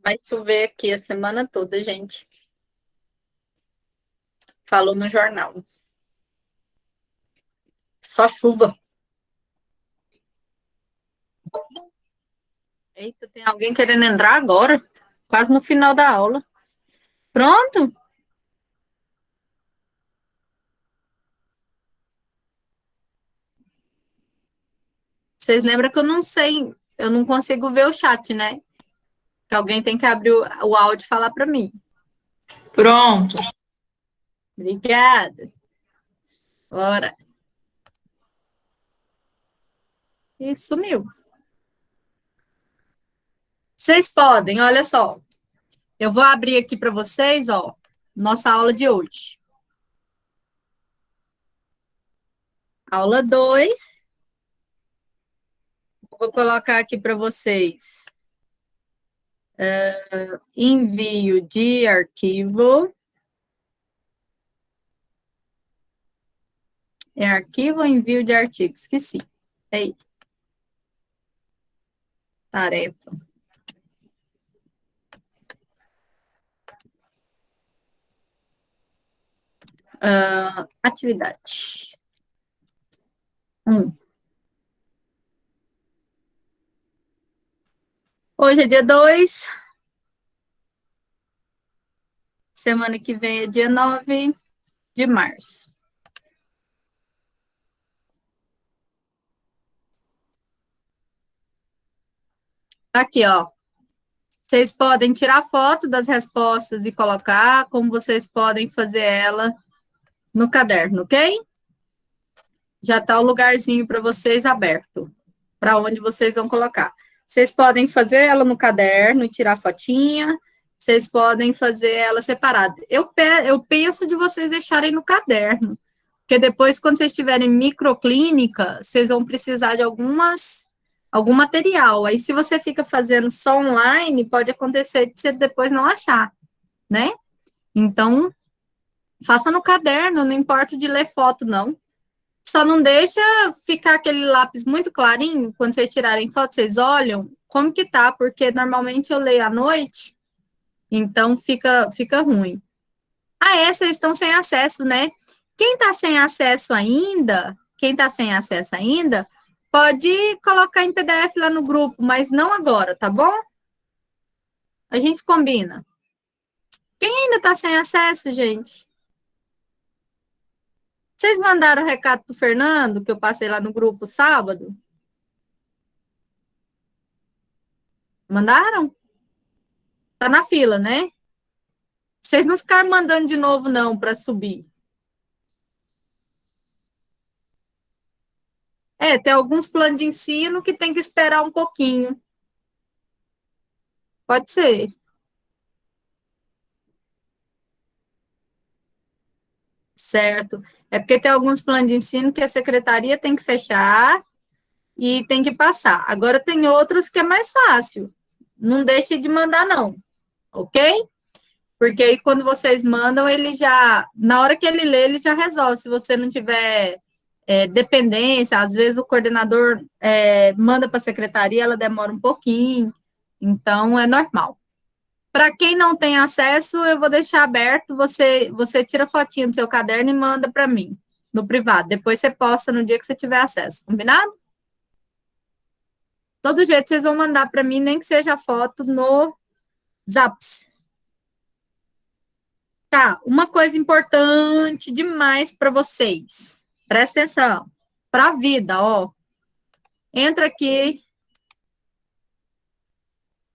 Vai chover aqui a semana toda, gente. Falou no jornal. Só chuva. Eita, tem alguém querendo entrar agora, quase no final da aula. Pronto? Vocês lembram que eu não sei, eu não consigo ver o chat, né? Que alguém tem que abrir o áudio e falar para mim. Pronto. Obrigada. Bora. E sumiu. Vocês podem, olha só. Eu vou abrir aqui para vocês, ó, nossa aula de hoje. Aula 2. Vou colocar aqui para vocês. Envio de arquivo. É arquivo ou envio de artigo? Esqueci. Aí. Tarefa. Atividade. 1. Hoje é dia 2. Semana que vem é dia 9 de março. Aqui, ó. Vocês podem tirar foto das respostas e colocar, como vocês podem fazer ela no caderno, ok? Já está o lugarzinho para vocês aberto, para onde vocês vão colocar. Vocês podem fazer ela no caderno e tirar fotinha, vocês podem fazer ela separada. Eu penso de vocês deixarem no caderno, porque depois, quando vocês tiverem microclínica, vocês vão precisar de algum material. Aí, se você fica fazendo só online, pode acontecer de você depois não achar, né? Então, faça no caderno, não importa de ler foto, não. Só não deixa ficar aquele lápis muito clarinho, quando vocês tirarem foto, vocês olham como que tá, porque normalmente eu leio à noite, então fica ruim. Vocês estão sem acesso, né? Quem tá sem acesso ainda, pode colocar em PDF lá no grupo, mas não agora, tá bom? A gente combina. Quem ainda tá sem acesso, gente? Vocês mandaram o recado pro Fernando, que eu passei lá no grupo sábado? Mandaram? Tá na fila, né? Vocês não ficaram mandando de novo, não, para subir. Tem alguns planos de ensino que tem que esperar um pouquinho. Pode ser. Certo. É porque tem alguns planos de ensino que a secretaria tem que fechar e tem que passar. Agora tem outros que é mais fácil. Não deixe de mandar, não. Ok? Porque aí, quando vocês mandam, ele já... Na hora que ele lê, ele já resolve. Se você não tiver dependência, às vezes o coordenador manda para a secretaria, ela demora um pouquinho. Então, é normal. Para quem não tem acesso, eu vou deixar aberto. Você tira fotinha do seu caderno e manda para mim, no privado. Depois você posta no dia que você tiver acesso. Combinado? Todo jeito, vocês vão mandar para mim, nem que seja foto no Zaps. Tá, uma coisa importante demais para vocês. Presta atenção. Para a vida, ó. Entra aqui.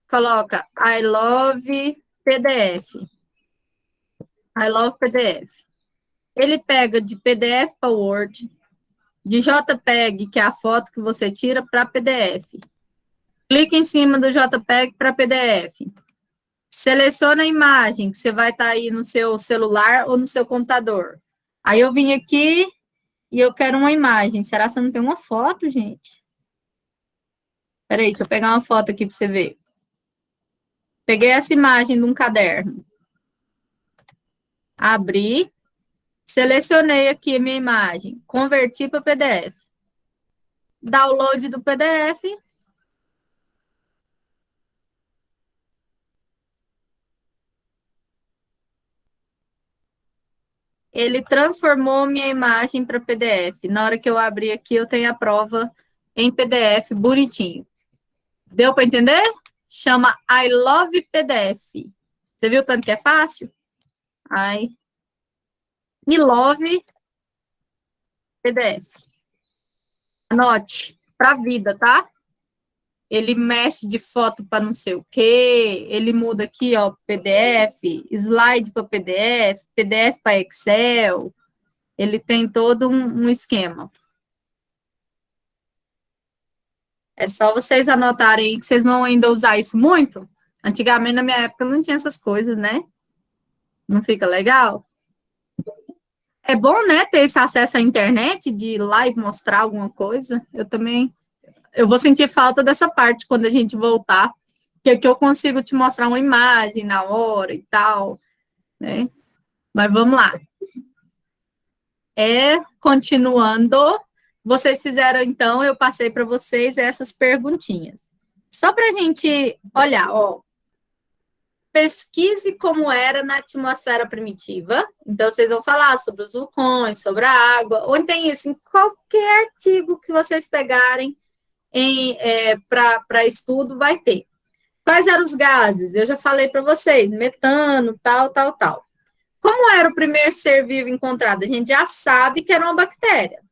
Coloca I love PDF. I love PDF. Ele pega de PDF para Word, de JPEG, que é a foto que você tira, para PDF. Clica em cima do JPEG para PDF. Seleciona a imagem, que você vai estar aí no seu celular ou no seu computador. Aí eu vim aqui e eu quero uma imagem. Será que eu não tenho uma foto, gente? Peraí, deixa eu pegar uma foto aqui para você ver. Peguei essa imagem de um caderno. Abri. Selecionei aqui a minha imagem. Converti para PDF. Download do PDF. Ele transformou minha imagem para PDF. Na hora que eu abrir aqui, eu tenho a prova em PDF bonitinho. Deu para entender? Chama I Love PDF. Você viu o tanto que é fácil? I Love PDF. Anote, para a vida, tá? Ele mexe de foto para não sei o quê, ele muda aqui, ó, PDF, slide para PDF, PDF para Excel. Ele tem todo um esquema. É só vocês anotarem aí que vocês vão ainda usar isso muito. Antigamente, na minha época, não tinha essas coisas, né? Não fica legal? É bom, né, ter esse acesso à internet, de ir lá e mostrar alguma coisa. Eu também, eu vou sentir falta dessa parte quando a gente voltar, que eu consigo te mostrar uma imagem na hora e tal, né? Mas vamos lá. Continuando, vocês fizeram, então, eu passei para vocês essas perguntinhas. Só para a gente olhar, ó. Pesquise como era na atmosfera primitiva. Então, vocês vão falar sobre os vulcões, sobre a água, ou tem isso em qualquer artigo que vocês pegarem para estudo, vai ter. Quais eram os gases? Eu já falei para vocês, metano, tal, tal, tal. Como era o primeiro ser vivo encontrado? A gente já sabe que era uma bactéria.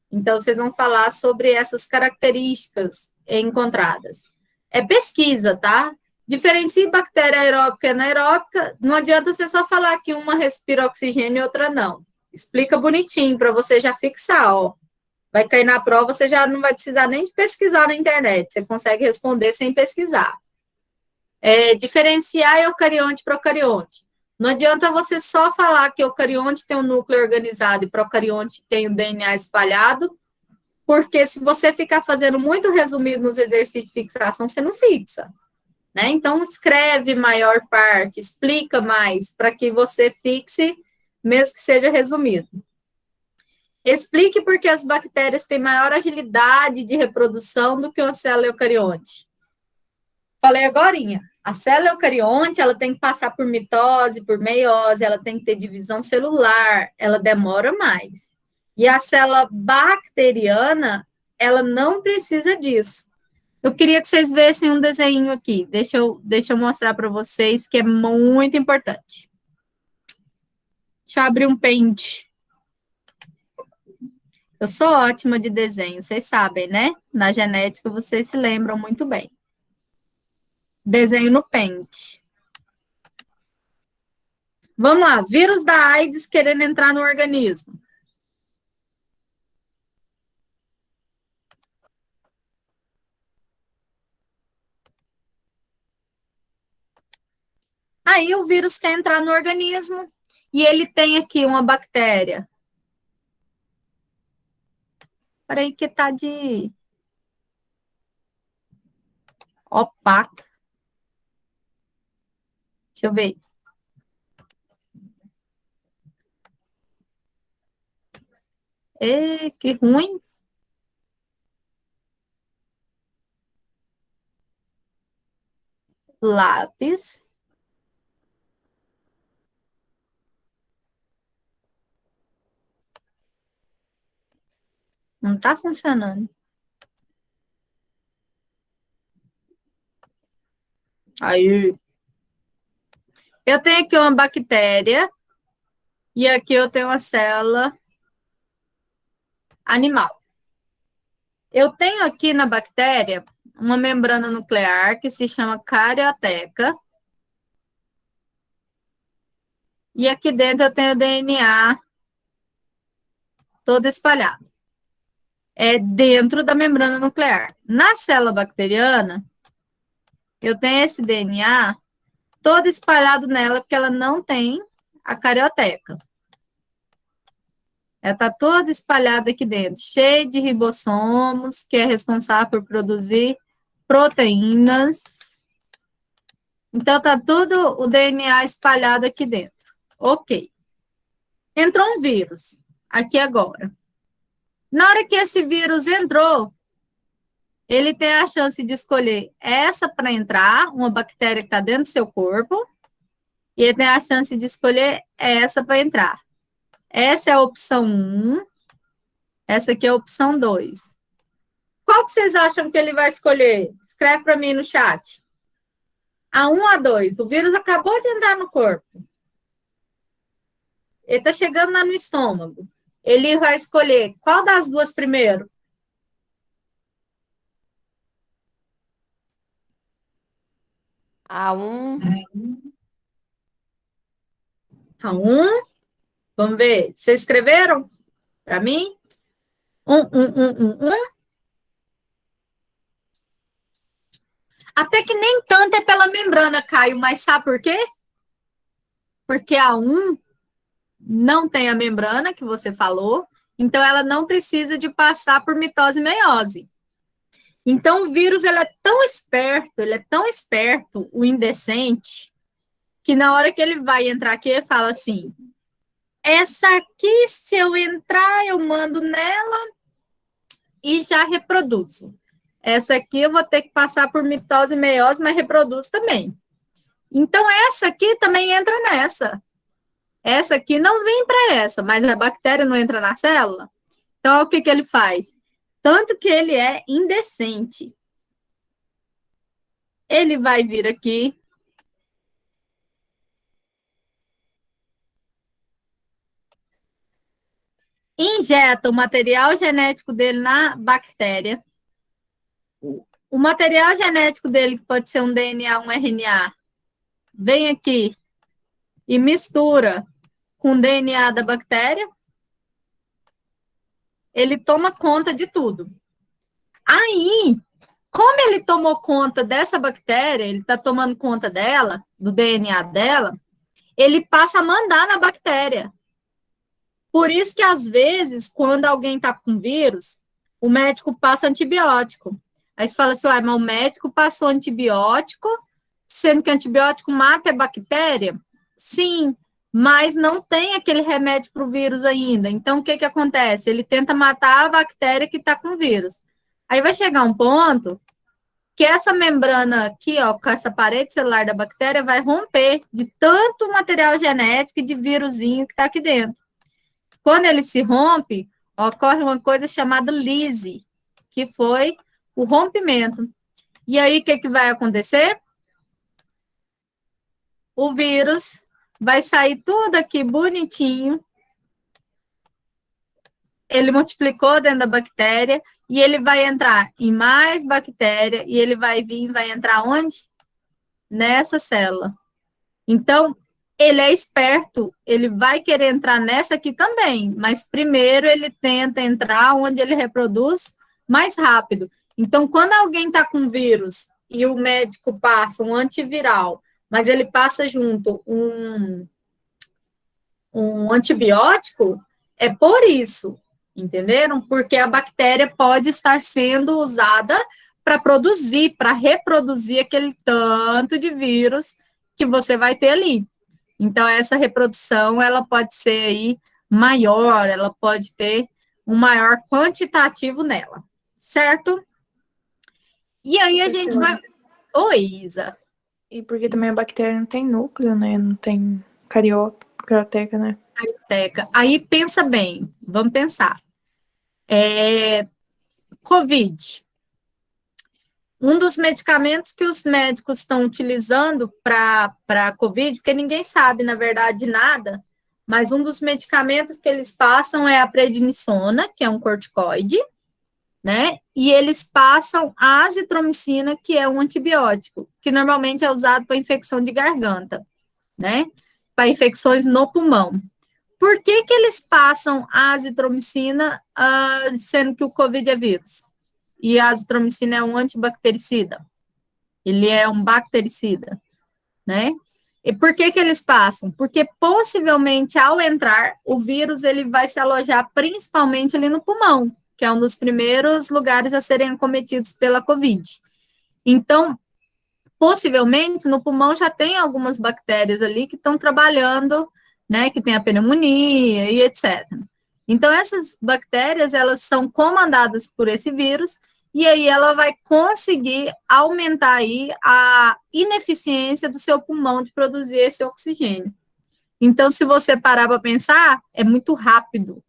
Então, vocês vão falar sobre essas características encontradas. É pesquisa, tá? Diferencie bactéria aeróbica e anaeróbica. Não adianta você só falar que uma respira oxigênio e outra não. Explica bonitinho para você já fixar, ó. Vai cair na prova, você já não vai precisar nem de pesquisar na internet. Você consegue responder sem pesquisar. Diferenciar eucarionte e procarionte. Não adianta você só falar que eucarionte tem um núcleo organizado e procarionte tem o DNA espalhado, porque se você ficar fazendo muito resumido nos exercícios de fixação, você não fixa. Né? Então, escreve maior parte, explica mais, para que você fixe, mesmo que seja resumido. Explique por que as bactérias têm maior agilidade de reprodução do que uma célula eucarionte. Falei agorinha. A célula eucarionte, ela tem que passar por mitose, por meiose, ela tem que ter divisão celular, ela demora mais. E a célula bacteriana, ela não precisa disso. Eu queria que vocês vissem um desenho aqui. Deixa eu mostrar para vocês que é muito importante. Deixa eu abrir um Paint. Eu sou ótima de desenho, vocês sabem, né? Na genética, vocês se lembram muito bem. Desenho no Paint. Vamos lá, vírus da AIDS querendo entrar no organismo. Aí o vírus quer entrar no organismo e ele tem aqui uma bactéria. Peraí que tá de opaco. Deixa eu ver. Que ruim. Lápis. Não tá funcionando. Aí. Eu tenho aqui uma bactéria e aqui eu tenho uma célula animal. Eu tenho aqui na bactéria uma membrana nuclear que se chama carioteca. E aqui dentro eu tenho o DNA todo espalhado. É dentro da membrana nuclear. Na célula bacteriana, eu tenho esse DNA todo espalhado nela, porque ela não tem a carioteca. Ela está toda espalhada aqui dentro, cheia de ribossomos, que é responsável por produzir proteínas. Então, está tudo o DNA espalhado aqui dentro. Ok. Entrou um vírus aqui agora. Na hora que esse vírus entrou, ele tem a chance de escolher essa para entrar, uma bactéria que está dentro do seu corpo, e ele tem a chance de escolher essa para entrar. Essa é a opção 1, essa aqui é a opção 2. Qual que vocês acham que ele vai escolher? Escreve para mim no chat. A 1 ou a 2? O vírus acabou de entrar no corpo. Ele está chegando lá no estômago. Ele vai escolher qual das duas primeiro? A um. A 1. Vamos ver. Vocês escreveram? Para mim? Até que nem tanto é pela membrana, Caio, mas sabe por quê? Porque a 1 não tem a membrana que você falou, então ela não precisa de passar por mitose e meiose. Então o vírus ele é tão esperto, o indecente, que na hora que ele vai entrar aqui, ele fala assim: essa aqui, se eu entrar, eu mando nela e já reproduzo. Essa aqui eu vou ter que passar por mitose e meiose, mas reproduz também. Então, essa aqui também entra nessa. Essa aqui não vem para essa, mas a bactéria não entra na célula. Então, o que ele faz? Tanto que ele é indecente. Ele vai vir aqui. Injeta o material genético dele na bactéria. O material genético dele, que pode ser um DNA, um RNA, vem aqui e mistura com o DNA da bactéria. Ele toma conta de tudo. Aí, como ele tomou conta dessa bactéria, ele está tomando conta dela, do DNA dela, ele passa a mandar na bactéria. Por isso que, às vezes, quando alguém está com vírus, o médico passa antibiótico. Aí você fala assim, mas o médico passou antibiótico, sendo que antibiótico mata a bactéria? Sim, mas não tem aquele remédio para o vírus ainda. Então, o que acontece? Ele tenta matar a bactéria que está com vírus. Aí vai chegar um ponto que essa membrana aqui, ó, com essa parede celular da bactéria, vai romper de tanto material genético e de vírusinho que está aqui dentro. Quando ele se rompe, ocorre uma coisa chamada lise, que foi o rompimento. E aí, o que vai acontecer? O vírus vai sair tudo aqui bonitinho. Ele multiplicou dentro da bactéria e ele vai entrar em mais bactéria e ele vai vir, vai entrar onde? Nessa célula. Então, ele é esperto, ele vai querer entrar nessa aqui também, mas primeiro ele tenta entrar onde ele reproduz mais rápido. Então, quando alguém está com vírus e o médico passa um antiviral, mas ele passa junto um antibiótico, é por isso, entenderam? Porque a bactéria pode estar sendo usada para produzir, para reproduzir aquele tanto de vírus que você vai ter ali. Então, essa reprodução, ela pode ser aí maior, ela pode ter um maior quantitativo nela, certo? E aí a gente vai... Oi, Isa. E porque também a bactéria não tem núcleo, né? Não tem carioteca, né? Carioteca. Aí, pensa bem, vamos pensar. Covid. Um dos medicamentos que os médicos estão utilizando para a Covid, porque ninguém sabe, na verdade, nada, mas um dos medicamentos que eles passam é a prednisona, que é um corticoide, né? E eles passam a azitromicina, que é um antibiótico, que normalmente é usado para infecção de garganta, né? Para infecções no pulmão. Por que eles passam a azitromicina, sendo que o Covid é vírus? E a azitromicina é um antibactericida. Ele é um bactericida, né? E por que eles passam? Porque possivelmente, ao entrar, o vírus ele vai se alojar principalmente ali no pulmão, que é um dos primeiros lugares a serem acometidos pela Covid. Então, possivelmente, no pulmão já tem algumas bactérias ali que estão trabalhando, né, que tem a pneumonia e etc. Então, essas bactérias, elas são comandadas por esse vírus, e aí ela vai conseguir aumentar aí a ineficiência do seu pulmão de produzir esse oxigênio. Então, se você parar para pensar, é muito rápido,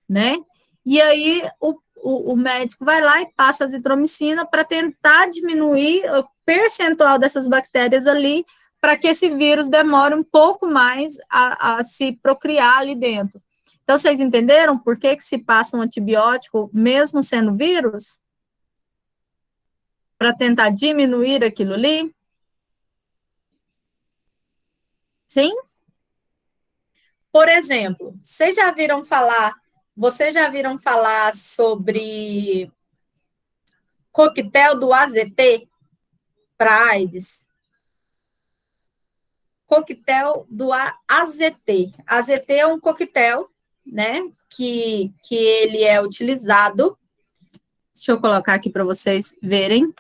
né? E aí, o médico vai lá e passa a azitromicina para tentar diminuir o percentual dessas bactérias ali, para que esse vírus demore um pouco mais a se procriar ali dentro. Então, vocês entenderam por que se passa um antibiótico, mesmo sendo vírus? Para tentar diminuir aquilo ali? Sim? Por exemplo, vocês já viram falar Vocês já viram falar sobre coquetel do AZT para AIDS? Coquetel do AZT. AZT é um coquetel, né, que ele é utilizado. Deixa eu colocar aqui para vocês verem.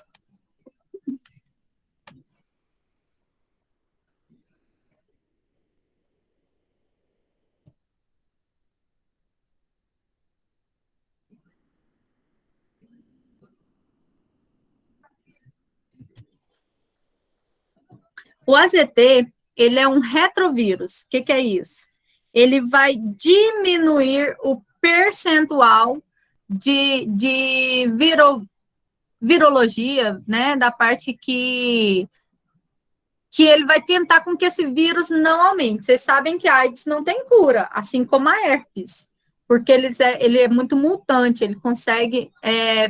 O AZT, ele é um retrovírus. O que é isso? Ele vai diminuir o percentual de virologia, né, da parte que ele vai tentar com que esse vírus não aumente. Vocês sabem que a AIDS não tem cura, assim como a herpes, porque ele é muito mutante, ele consegue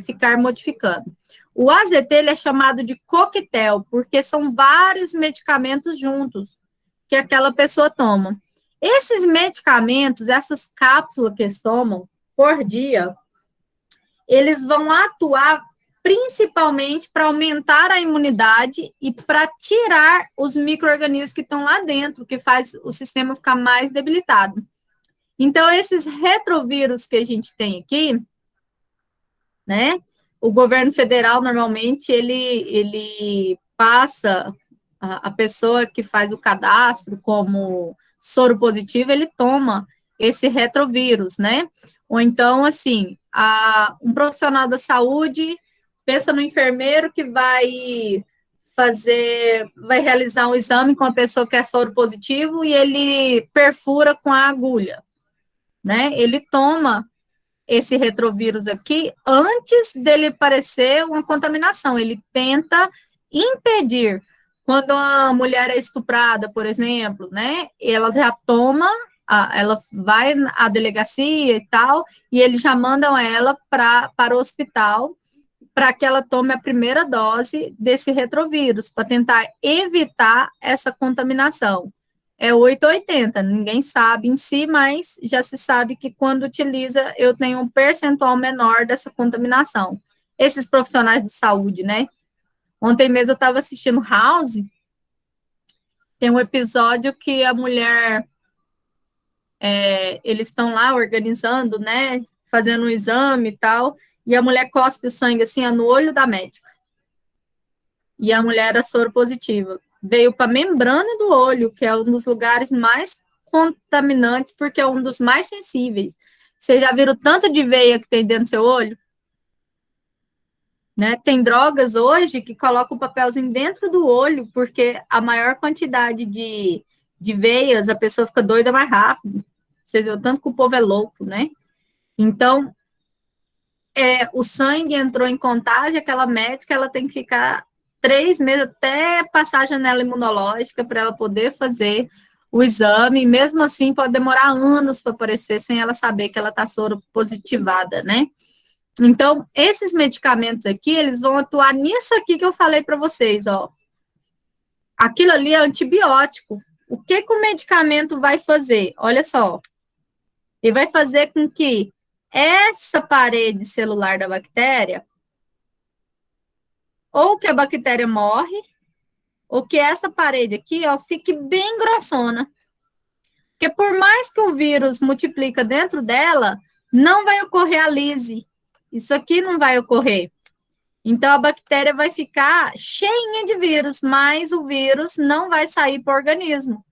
ficar modificando. O AZT ele é chamado de coquetel, porque são vários medicamentos juntos que aquela pessoa toma. Esses medicamentos, essas cápsulas que eles tomam por dia, eles vão atuar principalmente para aumentar a imunidade e para tirar os micro-organismos que estão lá dentro, que faz o sistema ficar mais debilitado. Então, esses retrovírus que a gente tem aqui, né? O governo federal, normalmente, ele passa a pessoa que faz o cadastro como soro positivo, ele toma esse retrovírus, né? Ou então, assim, um profissional da saúde pensa no enfermeiro que vai realizar um exame com a pessoa que é soro positivo e ele perfura com a agulha, né? Ele toma esse retrovírus aqui antes dele parecer uma contaminação. Ele tenta impedir. Quando a mulher é estuprada, por exemplo, né? Ela já toma, ela vai à delegacia e tal, e eles já mandam ela para o hospital para que ela tome a primeira dose desse retrovírus, para tentar evitar essa contaminação. É 880, ninguém sabe em si, mas já se sabe que quando utiliza, eu tenho um percentual menor dessa contaminação. Esses profissionais de saúde, né? Ontem mesmo eu estava assistindo House, tem um episódio que a mulher, eles estão lá organizando, né? Fazendo um exame e tal, e a mulher cospe o sangue assim, no olho da médica. E a mulher era soro positiva. Veio para a membrana do olho, que é um dos lugares mais contaminantes, porque é um dos mais sensíveis. Vocês já viram o tanto de veia que tem dentro do seu olho? Né? Tem drogas hoje que colocam o papelzinho dentro do olho, porque a maior quantidade de veias, a pessoa fica doida mais rápido. Vocês viram o tanto que o povo é louco, né? Então, o sangue entrou em contágio, aquela médica, ela tem que ficar 3 meses até passar a janela imunológica para ela poder fazer o exame, e mesmo assim pode demorar anos para aparecer sem ela saber que ela está soropositivada, né? Então, esses medicamentos aqui, eles vão atuar nisso aqui que eu falei para vocês, ó. Aquilo ali é antibiótico. O que o medicamento vai fazer? Olha só. Ele vai fazer com que essa parede celular da bactéria, ou que a bactéria morre, ou que essa parede aqui, ó, fique bem grossona. Porque por mais que o vírus multiplica dentro dela, não vai ocorrer a lise. Isso aqui não vai ocorrer. Então, a bactéria vai ficar cheinha de vírus, mas o vírus não vai sair para o organismo.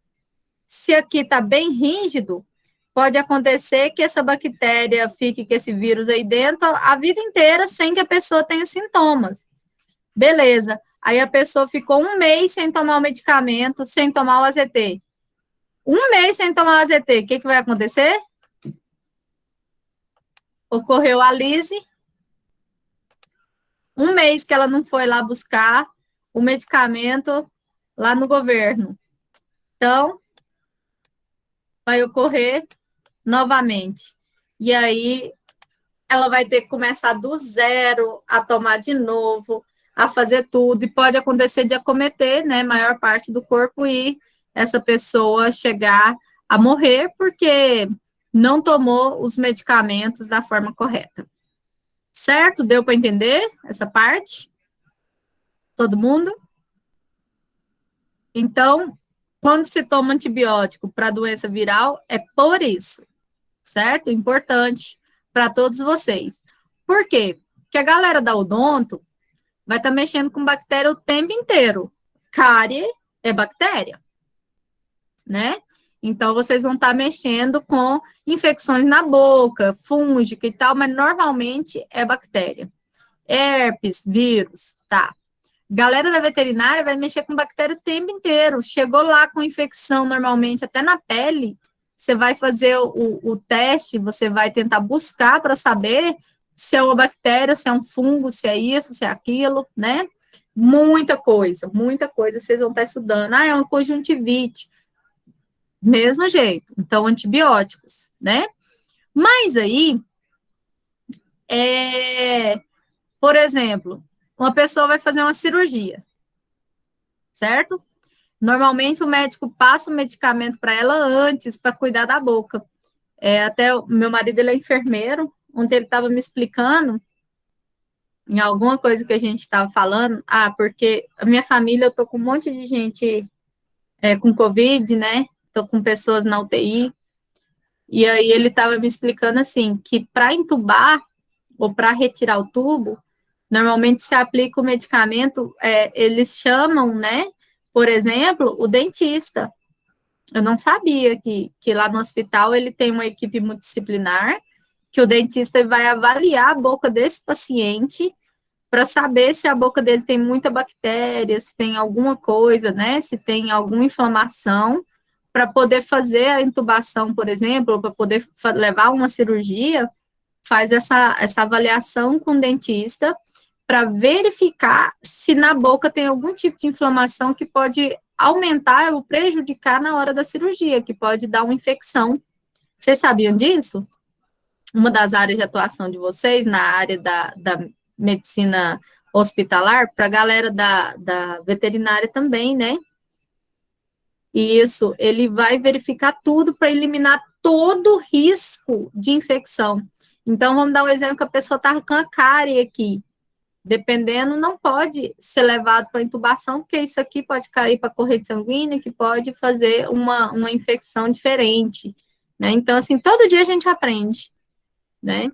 Se aqui está bem rígido, pode acontecer que essa bactéria fique com esse vírus aí dentro a vida inteira sem que a pessoa tenha sintomas. Beleza. Aí a pessoa ficou 1 mês sem tomar o medicamento, sem tomar o AZT. 1 mês sem tomar o AZT, o que vai acontecer? Ocorreu a lise. 1 mês que ela não foi lá buscar o medicamento lá no governo. Então, vai ocorrer novamente. E aí, ela vai ter que começar do zero, a tomar de novo, a fazer tudo, e pode acontecer de acometer, né, maior parte do corpo, e essa pessoa chegar a morrer, porque não tomou os medicamentos da forma correta. Certo? Deu para entender essa parte? Todo mundo? Então, quando se toma antibiótico para doença viral, é por isso, certo? Importante para todos vocês. Por quê? Porque a galera da odonto vai estar mexendo com bactéria o tempo inteiro. Cárie é bactéria, né? Então, vocês vão estar mexendo com infecções na boca, fúngica e tal, mas normalmente é bactéria. Herpes, vírus, tá. Galera da veterinária vai mexer com bactéria o tempo inteiro. Chegou lá com infecção, normalmente, até na pele, você vai fazer o teste, você vai tentar buscar para saber se é uma bactéria, se é um fungo, se é isso, se é aquilo, né? Muita coisa vocês vão estar estudando. Ah, é uma conjuntivite. Mesmo jeito. Então, antibióticos, né? Mas aí, por exemplo, uma pessoa vai fazer uma cirurgia, certo? Normalmente, o médico passa o medicamento para ela antes, para cuidar da boca. Até o meu marido, ele é enfermeiro, ontem ele estava me explicando, em alguma coisa que a gente estava falando, porque a minha família, eu tô com um monte de gente com Covid, né? Tô com pessoas na UTI, e aí ele estava me explicando assim, que para entubar ou para retirar o tubo, normalmente se aplica o medicamento, eles chamam, né? Por exemplo, o dentista. Eu não sabia que lá no hospital ele tem uma equipe multidisciplinar, que o dentista vai avaliar a boca desse paciente para saber se a boca dele tem muita bactéria, se tem alguma coisa, né? Se tem alguma inflamação, para poder fazer a intubação, por exemplo, para poder levar uma cirurgia, faz essa avaliação com o dentista para verificar se na boca tem algum tipo de inflamação que pode aumentar ou prejudicar na hora da cirurgia, que pode dar uma infecção. Vocês sabiam disso? Uma das áreas de atuação de vocês, na área da medicina hospitalar, para a galera da veterinária também, né? E isso, ele vai verificar tudo para eliminar todo risco de infecção. Então, vamos dar um exemplo que a pessoa está com a cárie aqui. Dependendo, não pode ser levado para intubação, porque isso aqui pode cair para a corrente sanguínea, que pode fazer uma infecção diferente, né? Então, assim, todo dia a gente aprende, né?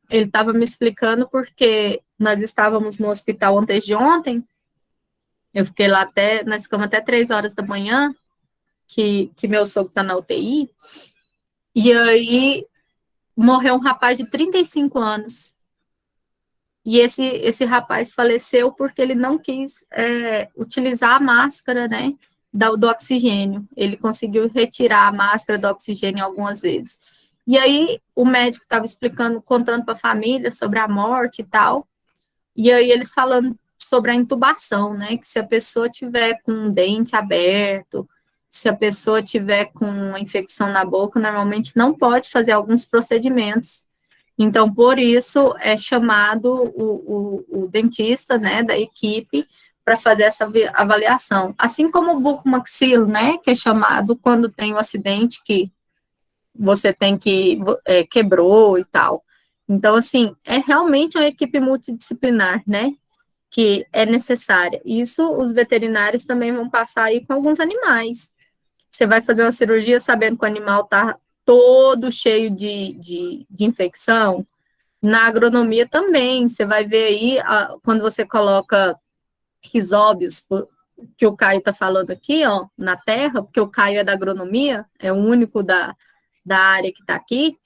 Ele estava me explicando porque nós estávamos no hospital antes de ontem, eu fiquei lá nós ficamos até 3 horas da manhã, que meu sogro está na UTI, e aí morreu um rapaz de 35 anos. E esse rapaz faleceu porque ele não quis utilizar a máscara, né, do oxigênio. Ele conseguiu retirar a máscara do oxigênio algumas vezes. E aí o médico estava explicando, contando para a família sobre a morte e tal. E aí eles falando sobre a intubação, né, que se a pessoa tiver com um dente aberto, se a pessoa tiver com uma infecção na boca, normalmente não pode fazer alguns procedimentos. Então, por isso, é chamado o dentista, né, da equipe, para fazer essa avaliação. Assim como o bucomaxilo, né, que é chamado quando tem um acidente que você tem que quebrou e tal. Então, assim, é realmente uma equipe multidisciplinar, né, que é necessária. Isso os veterinários também vão passar aí com alguns animais. Você vai fazer uma cirurgia sabendo que o animal está todo cheio de infecção. Na agronomia também, você vai ver aí, quando você coloca risóbios, que o Caio está falando aqui, ó, na terra, porque o Caio é da agronomia, é o único da área que está aqui,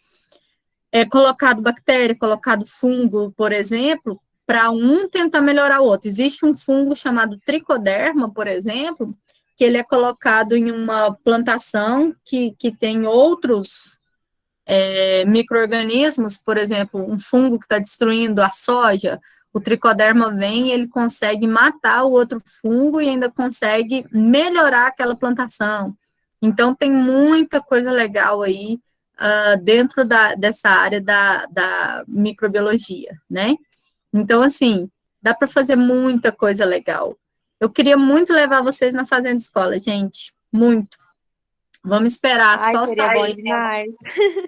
é colocado bactéria, colocado fungo, por exemplo, para um tentar melhorar o outro. Existe um fungo chamado tricoderma, por exemplo, que ele é colocado em uma plantação que tem outros micro-organismos, por exemplo, um fungo que está destruindo a soja, o tricoderma vem e ele consegue matar o outro fungo e ainda consegue melhorar aquela plantação. Então, tem muita coisa legal aí dentro dessa área da microbiologia, né? Então, assim, dá para fazer muita coisa legal. Eu queria muito levar vocês na Fazenda Escola, gente, muito. Vamos esperar Ai, só seria bom sair, demais.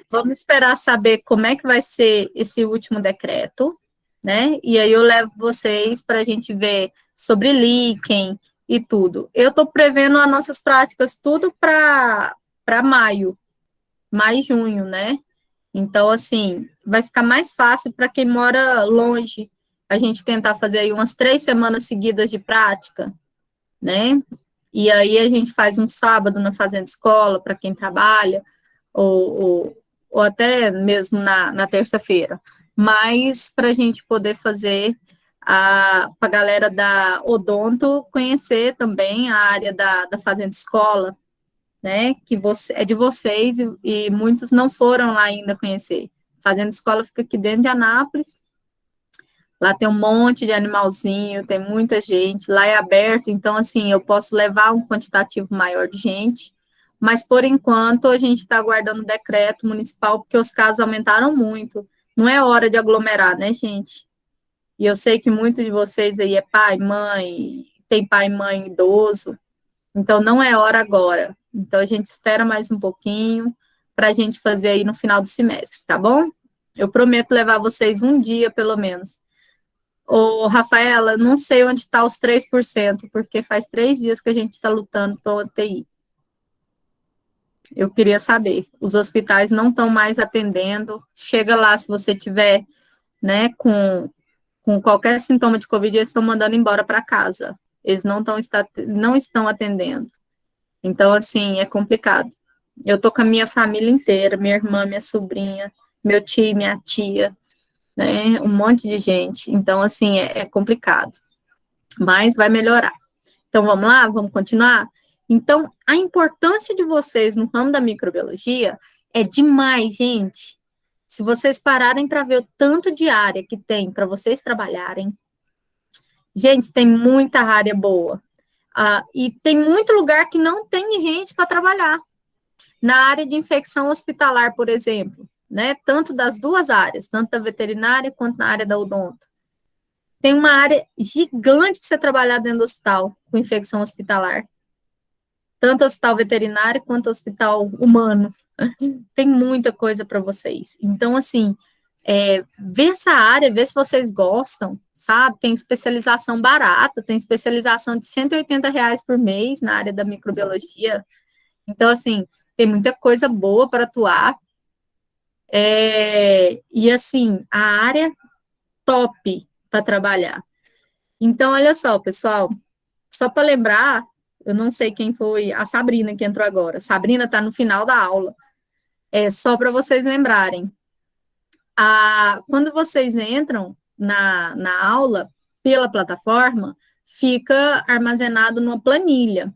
vamos esperar saber como é que vai ser esse último decreto, né? E aí eu levo vocês para a gente ver sobre líquen e tudo. Eu estou prevendo as nossas práticas tudo para maio, junho, né? Então, assim, vai ficar mais fácil para quem mora longe, a gente tentar fazer aí umas 3 semanas seguidas de prática, né? E aí a gente faz um sábado na fazenda escola para quem trabalha, ou até mesmo na terça-feira. Mas para a gente poder fazer para a galera da Odonto conhecer também a área da fazenda escola, né? Que é de vocês e muitos não foram lá ainda conhecer. Fazenda escola fica aqui dentro de Anápolis. Lá tem um monte de animalzinho, tem muita gente, lá é aberto, então, assim, eu posso levar um quantitativo maior de gente, mas, por enquanto, a gente está aguardando o decreto municipal, porque os casos aumentaram muito. Não é hora de aglomerar, né, gente? E eu sei que muitos de vocês aí é pai, mãe, tem pai e mãe idoso, então não é hora agora. Então, a gente espera mais um pouquinho para a gente fazer aí no final do semestre, tá bom? Eu prometo levar vocês um dia, pelo menos. Ô, Rafaela, não sei onde está os 3%, porque faz 3 dias que a gente está lutando pela UTI. Eu queria saber. Os hospitais não estão mais atendendo. Chega lá, se você tiver, né, com qualquer sintoma de Covid, eles estão mandando embora para casa. Eles não estão atendendo. Então, assim, é complicado. Eu tô com a minha família inteira, minha irmã, minha sobrinha, meu tio, minha tia, né, um monte de gente. Então, assim, é complicado. Mas vai melhorar. Então, vamos lá? Vamos continuar? Então, a importância de vocês no ramo da microbiologia é demais, gente. Se vocês pararem para ver o tanto de área que tem para vocês trabalharem, gente, tem muita área boa. E tem muito lugar que não tem gente para trabalhar. Na área de infecção hospitalar, por exemplo, né? Tanto das duas áreas, tanto da veterinária quanto na área da odonto. Tem uma área gigante para você trabalhar dentro do hospital, com infecção hospitalar. Tanto hospital veterinário quanto hospital humano. Tem muita coisa para vocês. Então, assim, vê essa área, vê se vocês gostam, sabe? Tem especialização barata, tem especialização de R$ 180 por mês na área da microbiologia. Então, assim, tem muita coisa boa para atuar. E, assim, a área top para trabalhar. Então, olha só, pessoal, só para lembrar, eu não sei quem foi, a Sabrina que entrou agora. Sabrina está no final da aula. É só para vocês lembrarem. Quando vocês entram na aula, pela plataforma, fica armazenado numa planilha.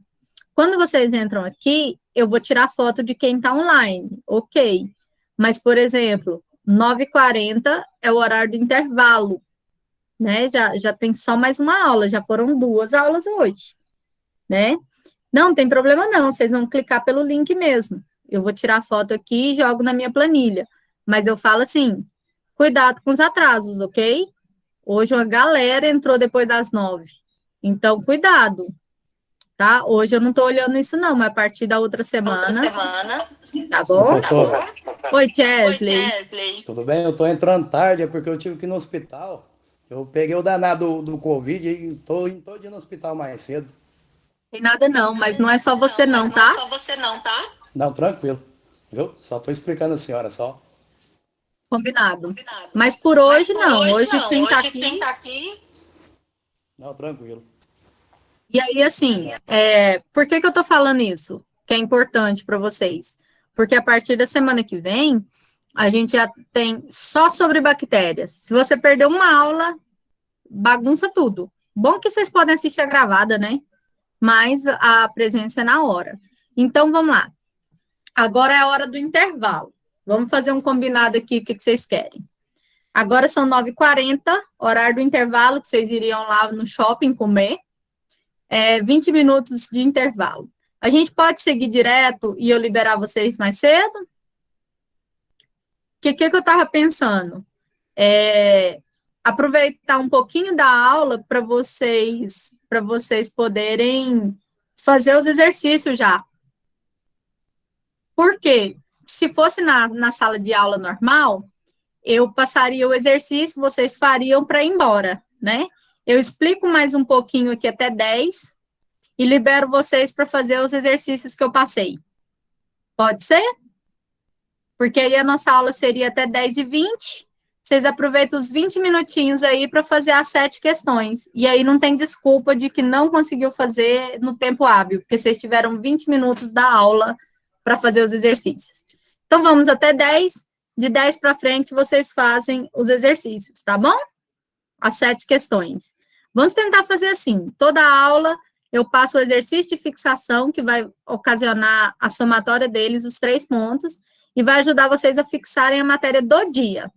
Quando vocês entram aqui, eu vou tirar foto de quem está online, ok. Mas, por exemplo, 9h40 é o horário do intervalo, né? Já tem só mais uma aula, já foram 2 aulas hoje, né? Não tem problema não, vocês vão clicar pelo link mesmo. Eu vou tirar foto aqui e jogo na minha planilha. Mas eu falo assim, cuidado com os atrasos, ok? Hoje uma galera entrou depois das 9. Então, cuidado, tá? Hoje eu não estou olhando isso não, mas a partir da outra semana, tá bom? Professora, Oi, Chesley. tudo bem? Eu tô entrando tarde, é porque eu tive que ir no hospital. Eu peguei o danado do Covid e tô indo todo dia no hospital mais cedo. Tem nada não, mas não é só você não, tá? Não, tranquilo. Viu? Só tô explicando a senhora, só. Combinado. Mas por hoje não, hoje quem tá aqui... Não, tranquilo. E aí, assim, por que eu tô falando isso? Que é importante para vocês? Porque a partir da semana que vem, a gente já tem só sobre bactérias. Se você perder uma aula, bagunça tudo. Bom que vocês podem assistir a gravada, né? Mas a presença é na hora. Então, vamos lá. Agora é a hora do intervalo. Vamos fazer um combinado aqui, o que vocês querem. Agora são 9h40, horário do intervalo, que vocês iriam lá no shopping comer. 20 minutos de intervalo. A gente pode seguir direto e eu liberar vocês mais cedo? O que eu estava pensando? Aproveitar um pouquinho da aula para vocês poderem fazer os exercícios já. Por quê? Se fosse na sala de aula normal, eu passaria o exercício, vocês fariam para ir embora, né? Eu explico mais um pouquinho aqui até 10 e libero vocês para fazer os exercícios que eu passei. Pode ser? Porque aí a nossa aula seria até 10h20. Vocês aproveitam os 20 minutinhos aí para fazer as 7 questões. E aí não tem desculpa de que não conseguiu fazer no tempo hábil, porque vocês tiveram 20 minutos da aula para fazer os exercícios. Então, vamos até 10. De 10 para frente, vocês fazem os exercícios, tá bom? As 7 questões. Vamos tentar fazer assim. Toda aula, eu passo o exercício de fixação, que vai ocasionar a somatória deles, os 3 pontos, e vai ajudar vocês a fixarem a matéria do dia,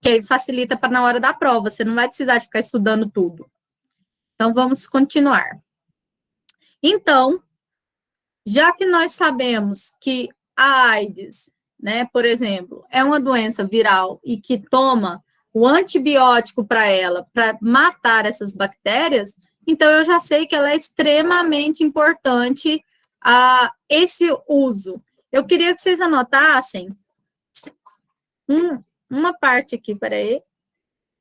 que aí facilita para na hora da prova, você não vai precisar de ficar estudando tudo. Então, vamos continuar. Então, já que nós sabemos que a AIDS, né, por exemplo, é uma doença viral e que toma o antibiótico para ela, para matar essas bactérias, então eu já sei que ela é extremamente importante esse uso. Eu queria que vocês anotassem uma parte aqui, peraí.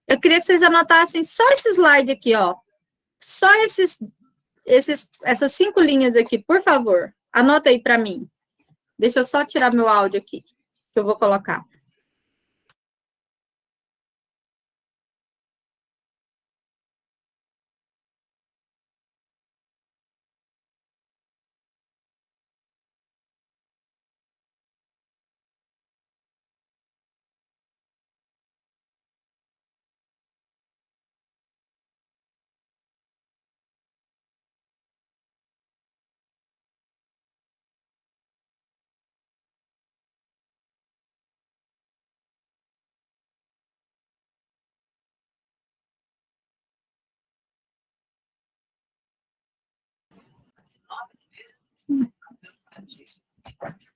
Eu queria que vocês anotassem só esse slide aqui, ó. Só essas 5 linhas aqui, por favor. Anota aí para mim. Deixa eu só tirar meu áudio aqui, que eu vou colocar.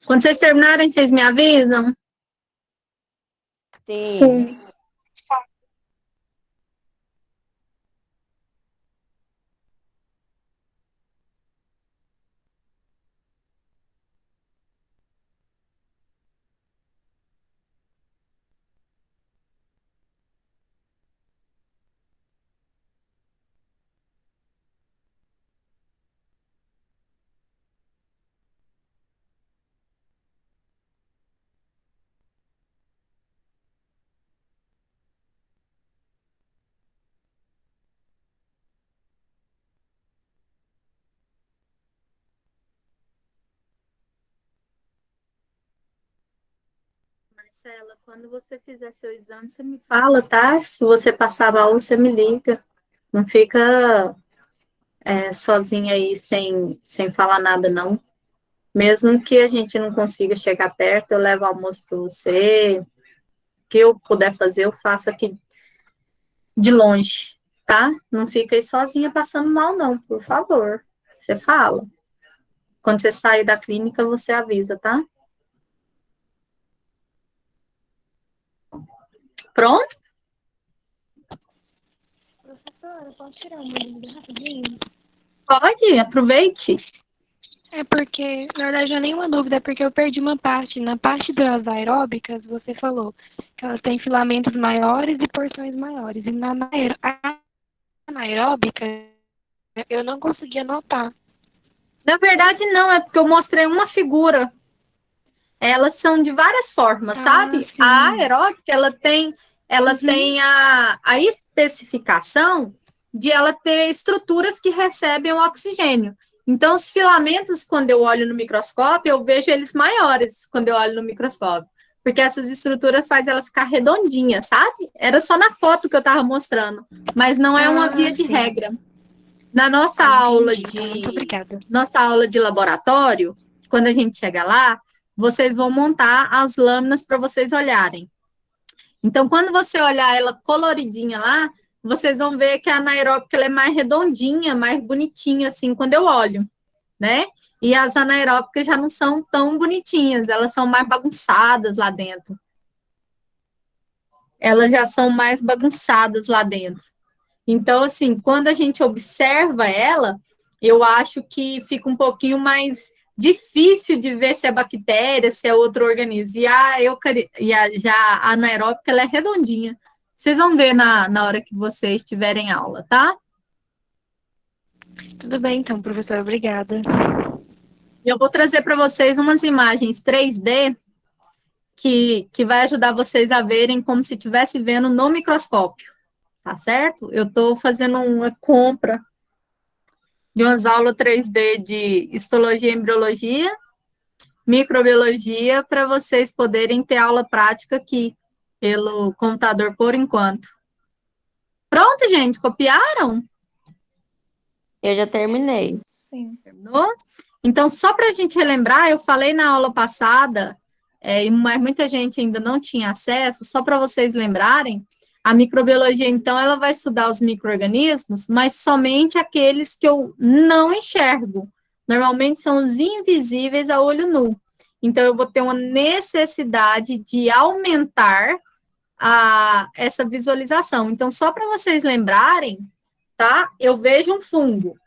Quando vocês terminarem, vocês me avisam? Sim. Sim. Marcela, quando você fizer seu exame, você me fala, tá? Se você passar mal, você me liga. Não fica sozinha aí sem falar nada, não. Mesmo que a gente não consiga chegar perto, eu levo almoço para você. O que eu puder fazer, eu faço aqui de longe, tá? Não fica aí sozinha passando mal, não, por favor. Você fala. Quando você sair da clínica, você avisa, tá? Pronto? Professora, posso tirar uma dúvida rapidinho? Pode, aproveite. É porque, na verdade, não é nenhuma dúvida, é porque eu perdi uma parte. Na parte das aeróbicas, você falou que elas têm filamentos maiores e porções maiores. E na anaeróbica, eu não consegui anotar. Na verdade, não, é porque eu mostrei uma figura. Elas são de várias formas, sabe? Sim. A aeróbica, ela tem a especificação de ela ter estruturas que recebem o oxigênio. Então, os filamentos, quando eu olho no microscópio, eu vejo eles maiores quando eu olho no microscópio. Porque essas estruturas fazem ela ficar redondinha, sabe? Era só na foto que eu estava mostrando, mas não é uma via de sim. regra. Na nossa Muito obrigada. nossa aula de laboratório, quando a gente chega lá, vocês vão montar as lâminas para vocês olharem. Então, quando você olhar ela coloridinha lá, vocês vão ver que a anaeróbica ela é mais redondinha, mais bonitinha, assim, quando eu olho, né? E as anaeróbicas já não são tão bonitinhas, elas são mais bagunçadas lá dentro. Elas já são mais bagunçadas lá dentro. Então, assim, quando a gente observa ela, eu acho que fica um pouquinho mais difícil de ver se é bactéria, se é outro organismo. Já a anaeróbica, ela é redondinha. Vocês vão ver na hora que vocês tiverem aula, tá? Tudo bem, então, professora, obrigada. Eu vou trazer para vocês umas imagens 3D que vai ajudar vocês a verem como se estivesse vendo no microscópio, tá certo? Eu estou fazendo uma compra de umas aulas 3D de histologia e embriologia, microbiologia, para vocês poderem ter aula prática aqui pelo computador por enquanto. Pronto, gente? Copiaram? Eu já terminei. Sim. Terminou? Então, só para a gente relembrar, eu falei na aula passada, mas muita gente ainda não tinha acesso, só para vocês lembrarem, a microbiologia, então, ela vai estudar os micro-organismos, mas somente aqueles que eu não enxergo. Normalmente são os invisíveis a olho nu. Então, eu vou ter uma necessidade de aumentar essa visualização. Então, só para vocês lembrarem, tá? Eu vejo um fungo.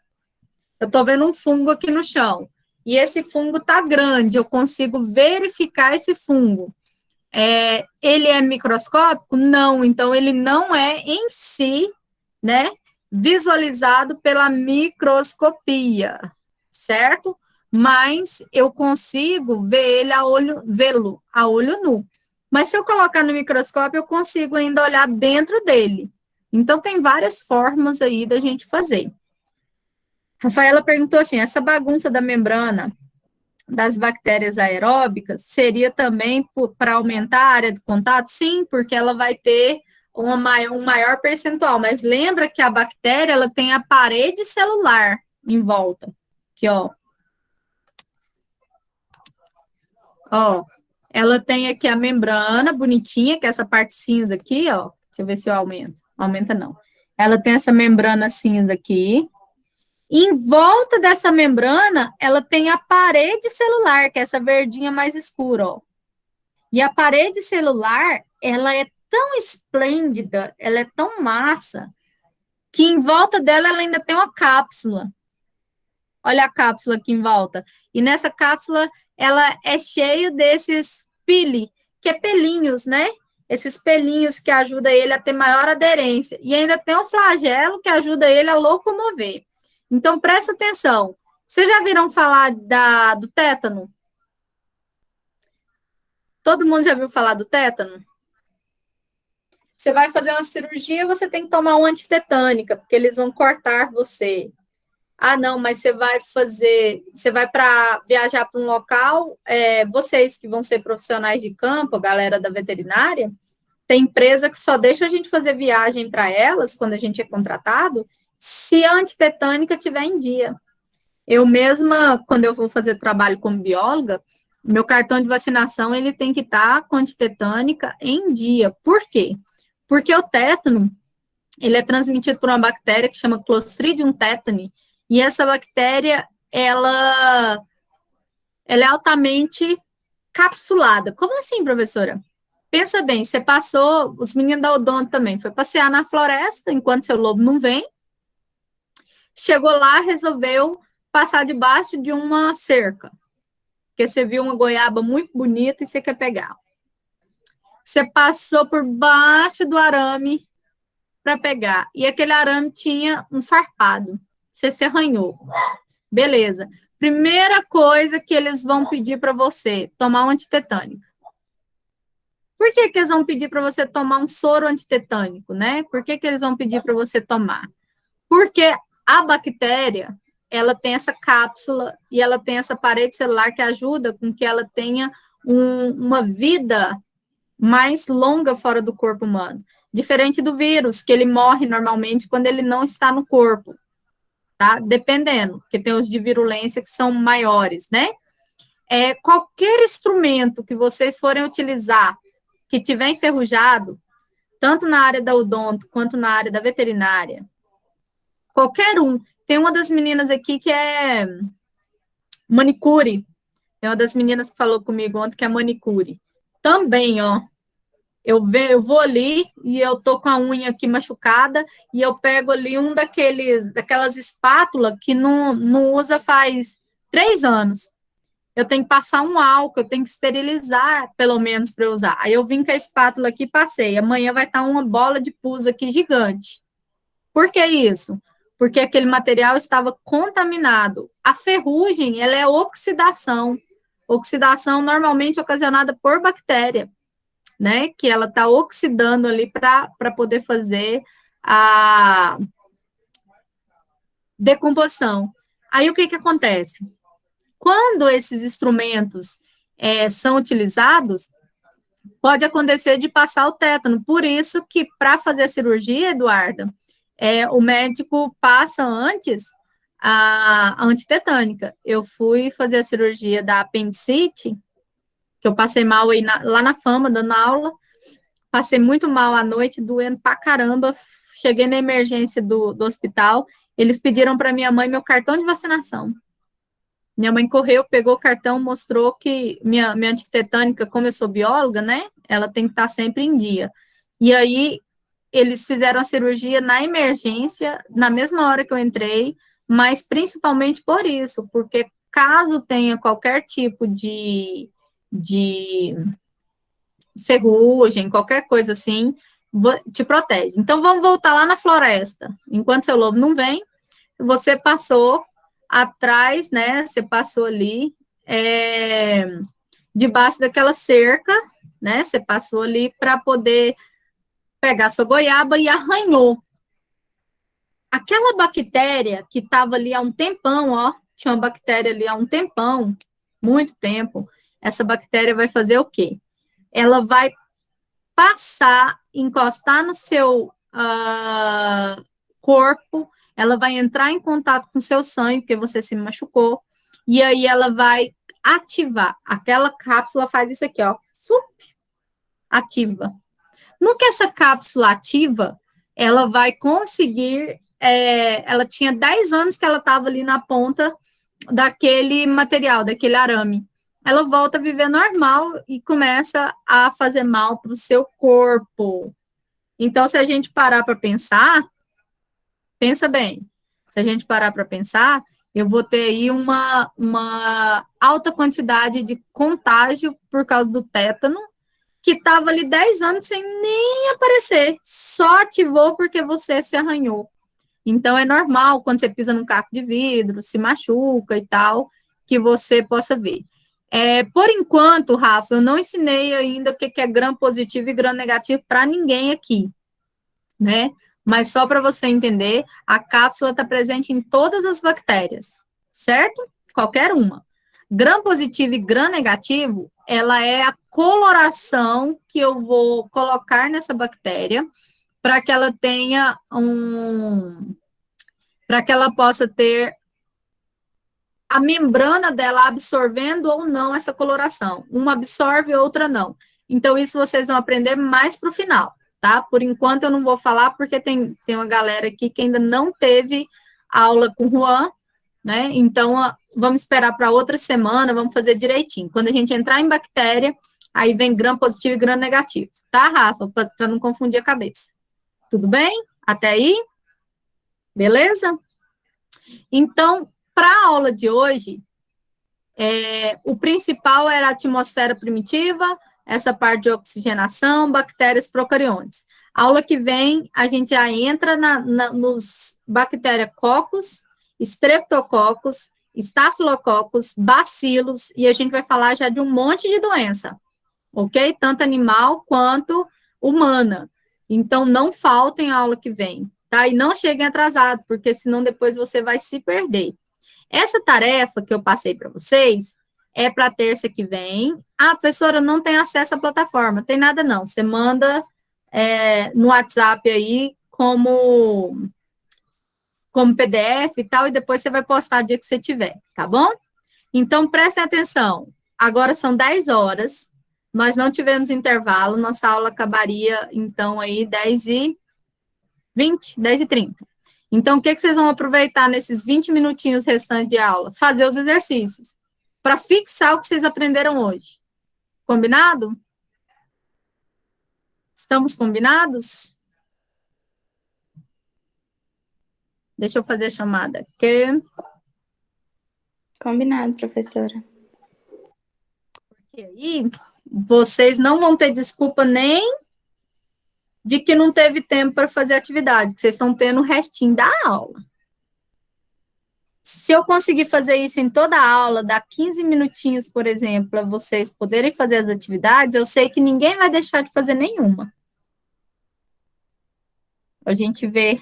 Eu estou vendo um fungo aqui no chão. E esse fungo está grande, eu consigo verificar esse fungo. Ele é microscópico? Não, então ele não é em si, né, visualizado pela microscopia, certo? Mas eu consigo vê-lo a olho nu. Mas se eu colocar no microscópio, eu consigo ainda olhar dentro dele. Então, tem várias formas aí da gente fazer. Rafaela perguntou assim, essa bagunça da membrana das bactérias aeróbicas seria também para aumentar a área de contato? Sim, porque ela vai ter um maior percentual, mas lembra que a bactéria, ela tem a parede celular em volta. Aqui, ó. Ó, ela tem aqui a membrana bonitinha, que é essa parte cinza aqui, ó. Deixa eu ver se eu aumento. Aumenta não. Ela tem essa membrana cinza aqui. Em volta dessa membrana, ela tem a parede celular, que é essa verdinha mais escura, ó. E a parede celular, ela é tão esplêndida, ela é tão massa, que em volta dela ela ainda tem uma cápsula. Olha a cápsula aqui em volta. E nessa cápsula, ela é cheia desses pili, que é pelinhos, né? Esses pelinhos que ajudam ele a ter maior aderência. E ainda tem o flagelo, que ajuda ele a locomover. Então, presta atenção. Vocês já viram falar do tétano? Todo mundo já viu falar do tétano? Você vai fazer uma cirurgia, você tem que tomar uma antitetânica, porque eles vão cortar você. Ah, não, mas você vai para viajar para um local, vocês que vão ser profissionais de campo, a galera da veterinária, tem empresa que só deixa a gente fazer viagem para elas, quando a gente é contratado, se a antitetânica estiver em dia. Eu mesma, quando eu vou fazer trabalho como bióloga, meu cartão de vacinação, ele tem que estar com antitetânica em dia. Por quê? Porque o tétano, ele é transmitido por uma bactéria que chama Clostridium tetani, e essa bactéria, ela é altamente capsulada. Como assim, professora? Pensa bem, você passou, os meninos da odonto também, foi passear na floresta, enquanto seu lobo não vem, chegou lá, resolveu passar debaixo de uma cerca, porque você viu uma goiaba muito bonita e você quer pegar. Você passou por baixo do arame para pegar, e aquele arame tinha um farpado, você se arranhou. Beleza. Primeira coisa que eles vão pedir para você, tomar um antitetânico. Por que eles vão pedir para você tomar um soro antitetânico, né? Por que eles vão pedir para você tomar? Porque a bactéria, ela tem essa cápsula e ela tem essa parede celular que ajuda com que ela tenha uma vida mais longa fora do corpo humano. Diferente do vírus, que ele morre normalmente quando ele não está no corpo, tá? Dependendo, porque tem os de virulência que são maiores, né? Qualquer instrumento que vocês forem utilizar que tiver enferrujado, tanto na área da odonto quanto na área da veterinária, qualquer um. Tem uma das meninas aqui que é manicure. Tem uma das meninas que falou comigo ontem que é manicure. Também, ó. Eu vou ali e eu tô com a unha aqui machucada e eu pego ali daquelas espátulas que não usa faz 3 anos. eu tenho que passar um álcool, eu tenho que esterilizar, pelo menos, para eu usar. Aí eu vim com a espátula aqui e passei. Amanhã vai estar uma bola de pus aqui gigante. Por que isso? Porque aquele material estava contaminado. A ferrugem, ela é oxidação. Oxidação normalmente ocasionada por bactéria, né? Que ela está oxidando ali para poder fazer a decomposição. Aí o que acontece? Quando esses instrumentos são utilizados, pode acontecer de passar o tétano. Por isso que, para fazer a cirurgia, Eduarda, o médico passa antes a antitetânica. Eu fui fazer a cirurgia da apendicite, que eu passei mal aí lá na Fama, dando aula, passei muito mal à noite, doendo pra caramba, cheguei na emergência do hospital, eles pediram para minha mãe meu cartão de vacinação. Minha mãe correu, pegou o cartão, mostrou que minha antitetânica, como eu sou bióloga, né, ela tem que estar sempre em dia. E aí, eles fizeram a cirurgia na emergência, na mesma hora que eu entrei, mas principalmente por isso, porque caso tenha qualquer tipo de ferrugem, qualquer coisa assim, te protege. Então, vamos voltar lá na floresta. Enquanto seu lobo não vem, você passou atrás, né? Você passou ali debaixo daquela cerca, né? Você passou ali para poder pegar sua goiaba e arranhou. Aquela bactéria que estava ali há um tempão, ó, tinha uma bactéria ali há um tempão, muito tempo, essa bactéria vai fazer o quê? Ela vai passar, encostar no seu corpo, ela vai entrar em contato com o seu sangue, porque você se machucou, e aí ela vai ativar. Aquela cápsula faz isso aqui, ó, ativa. No que essa cápsula ativa, ela vai conseguir, ela tinha 10 anos que ela estava ali na ponta daquele material, daquele arame. Ela volta a viver normal e começa a fazer mal para o seu corpo. Então, se a gente parar para pensar, pensa bem, se a gente parar para pensar, eu vou ter aí uma alta quantidade de contágio por causa do tétano, que estava ali 10 anos sem nem aparecer, só ativou porque você se arranhou. Então, é normal, quando você pisa num caco de vidro, se machuca e tal, que você possa ver. Por enquanto, Rafa, eu não ensinei ainda o que é gram positivo e gram negativo para ninguém aqui, né? Mas só para você entender, a cápsula está presente em todas as bactérias, certo? Qualquer uma. Gram positivo e gram negativo, ela é a coloração que eu vou colocar nessa bactéria para que ela tenha para que ela possa ter a membrana dela absorvendo ou não essa coloração. Uma absorve, outra não. Então, isso vocês vão aprender mais para o final, tá? Por enquanto, eu não vou falar, porque tem uma galera aqui que ainda não teve aula com o Juan, né? Então, vamos esperar para outra semana, vamos fazer direitinho. Quando a gente entrar em bactéria, aí vem gram positivo e gram negativo, tá, Rafa? Para não confundir a cabeça. Tudo bem? Até aí? Beleza? Então, para a aula de hoje, o principal era a atmosfera primitiva, essa parte de oxigenação, bactérias procariontes. A aula que vem, a gente já entra nos bacteriococos, streptococcus, estafilococcus, bacilos, e a gente vai falar já de um monte de doença, ok? Tanto animal quanto humana. Então, não faltem a aula que vem, tá? E não cheguem atrasados, porque senão depois você vai se perder. Essa tarefa que eu passei para vocês é para terça que vem. Ah, professora, não tem acesso à plataforma. Tem nada não. Você manda no WhatsApp aí como PDF e tal, e depois você vai postar o dia que você tiver, tá bom? Então, prestem atenção. Agora são 10 horas. Nós não tivemos intervalo. Nossa aula acabaria, então, aí 10h20, 10h30. Então, o que vocês vão aproveitar nesses 20 minutinhos restantes de aula? Fazer os exercícios, para fixar o que vocês aprenderam hoje. Combinado? Estamos combinados? Deixa eu fazer a chamada aqui. Combinado, professora. E aí, vocês não vão ter desculpa nem de que não teve tempo para fazer atividade, que vocês estão tendo o restinho da aula. Se eu conseguir fazer isso em toda a aula, dar 15 minutinhos, por exemplo, para vocês poderem fazer as atividades, eu sei que ninguém vai deixar de fazer nenhuma. A gente vê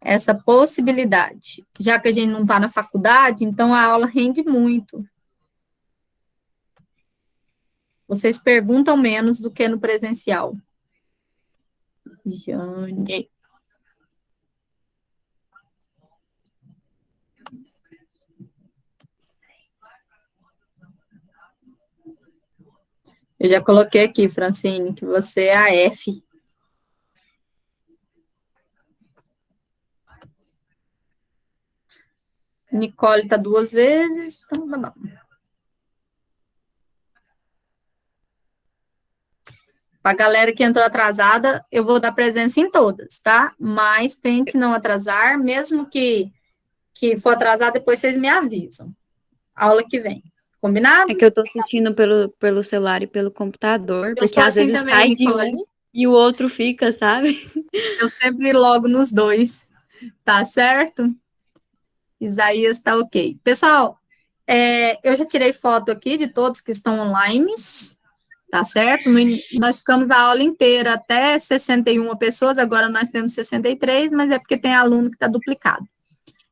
essa possibilidade. Já que a gente não está na faculdade, então a aula rende muito. Vocês perguntam menos do que no presencial. Jane. Eu já coloquei aqui, Francine, que você é a F. Nicole está 2 vezes, então tá bom. Para a galera que entrou atrasada, eu vou dar presença em todas, tá? Mas tente não atrasar, mesmo que for atrasar, depois vocês me avisam. Aula que vem. Combinado? É que eu tô assistindo pelo celular e pelo computador, Eu porque sou às assim vezes também, sai de Nicole. um e o outro fica, sabe? Eu sempre logo nos dois, tá certo? Isaías tá ok. Pessoal, eu já tirei foto aqui de todos que estão online, tá certo? Nós ficamos a aula inteira até 61 pessoas, agora nós temos 63, mas é porque tem aluno que está duplicado.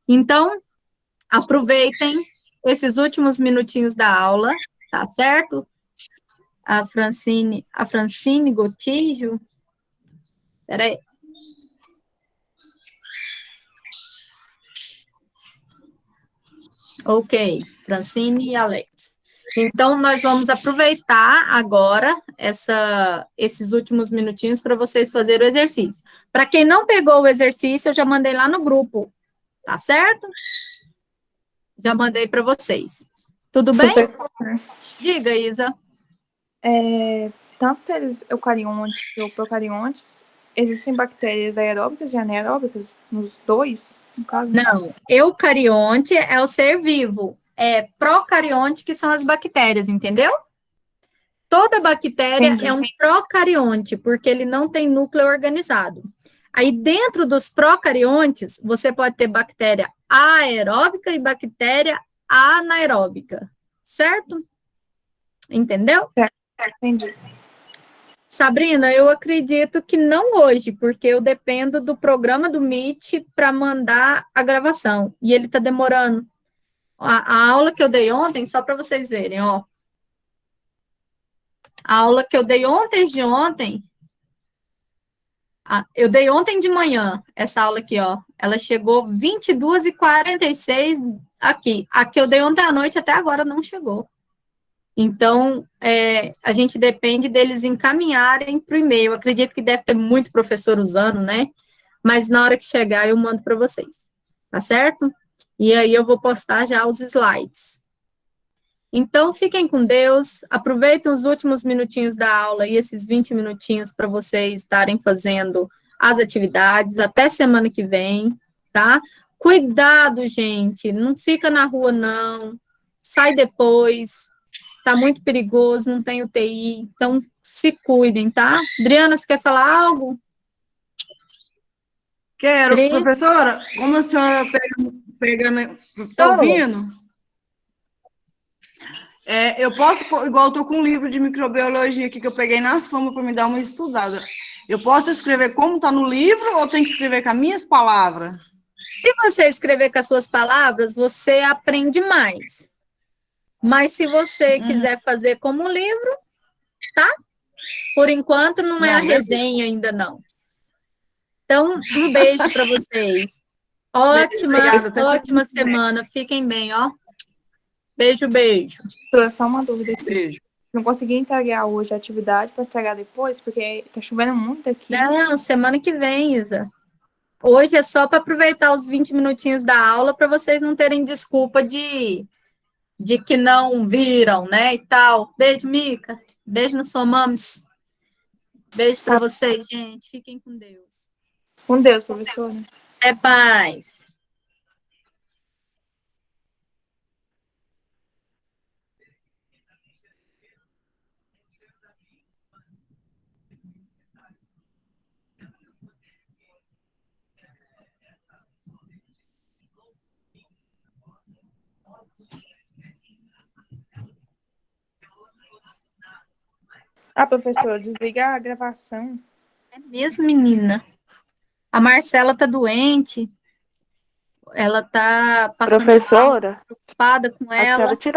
Então, aproveitem esses últimos minutinhos da aula, tá certo? A Francine Gotijo, peraí. Ok, Francine e Alex. Então, nós vamos aproveitar agora esses últimos minutinhos para vocês fazerem o exercício. Para quem não pegou o exercício, eu já mandei lá no grupo, tá certo? Já mandei para vocês. Tudo bem? Professor, Diga, Isa. tanto seres eucariontes ou procariontes, existem bactérias aeróbicas e anaeróbicas nos dois, no caso? Não, eucarionte é o ser vivo, procarionte que são as bactérias, entendeu? Toda bactéria Entendi. é um procarionte, porque ele não tem núcleo organizado. Aí, dentro dos procariontes, você pode ter bactéria aeróbica e bactéria anaeróbica, certo? Entendeu? Entendi. Sabrina, eu acredito que não hoje, porque eu dependo do programa do Meet para mandar a gravação, e ele está demorando. A aula que eu dei ontem, só para vocês verem, ó. A aula que eu dei ontem de ontem, eu dei ontem de manhã, essa aula aqui, ó. Ela chegou 22h46 aqui. A que eu dei ontem à noite até agora não chegou. Então, a gente depende deles encaminharem para o e-mail. Acredito que deve ter muito professor usando, né? Mas na hora que chegar, eu mando para vocês. Tá certo? E aí eu vou postar já os slides. Então, fiquem com Deus, aproveitem os últimos minutinhos da aula e esses 20 minutinhos para vocês estarem fazendo as atividades, até semana que vem, tá? Cuidado, gente, não fica na rua, não, sai depois, tá muito perigoso, não tem UTI, então se cuidem, tá? Adriana, você quer falar algo? Quero, Pri? professora, como a senhora tá ouvindo? Eu posso, igual eu tô com um livro de microbiologia aqui que eu peguei na Fama para me dar uma estudada. Eu posso escrever como tá no livro ou tem que escrever com as minhas palavras? Se você escrever com as suas palavras, você aprende mais. Mas se você quiser fazer como livro, tá? Por enquanto não é a resenha ainda não. Então, um beijo para vocês. Ótima semana. Fiquem bem, ó. Beijo, beijo. Só uma dúvida aqui. Beijo. Não consegui entregar hoje a atividade para entregar depois, porque tá chovendo muito aqui. Não, semana que vem, Isa. Hoje é só para aproveitar os 20 minutinhos da aula para vocês não terem desculpa de que não viram, né, e tal. Beijo, Mica. Beijo na sua mames. Beijo para vocês, gente. Fiquem com Deus. Com Deus, professora. Até mais. Ah, professor, desliga a gravação. É mesmo, menina? A Marcela tá doente. Ela tá passando mal, Professora, preocupada com a senhora ela. tirou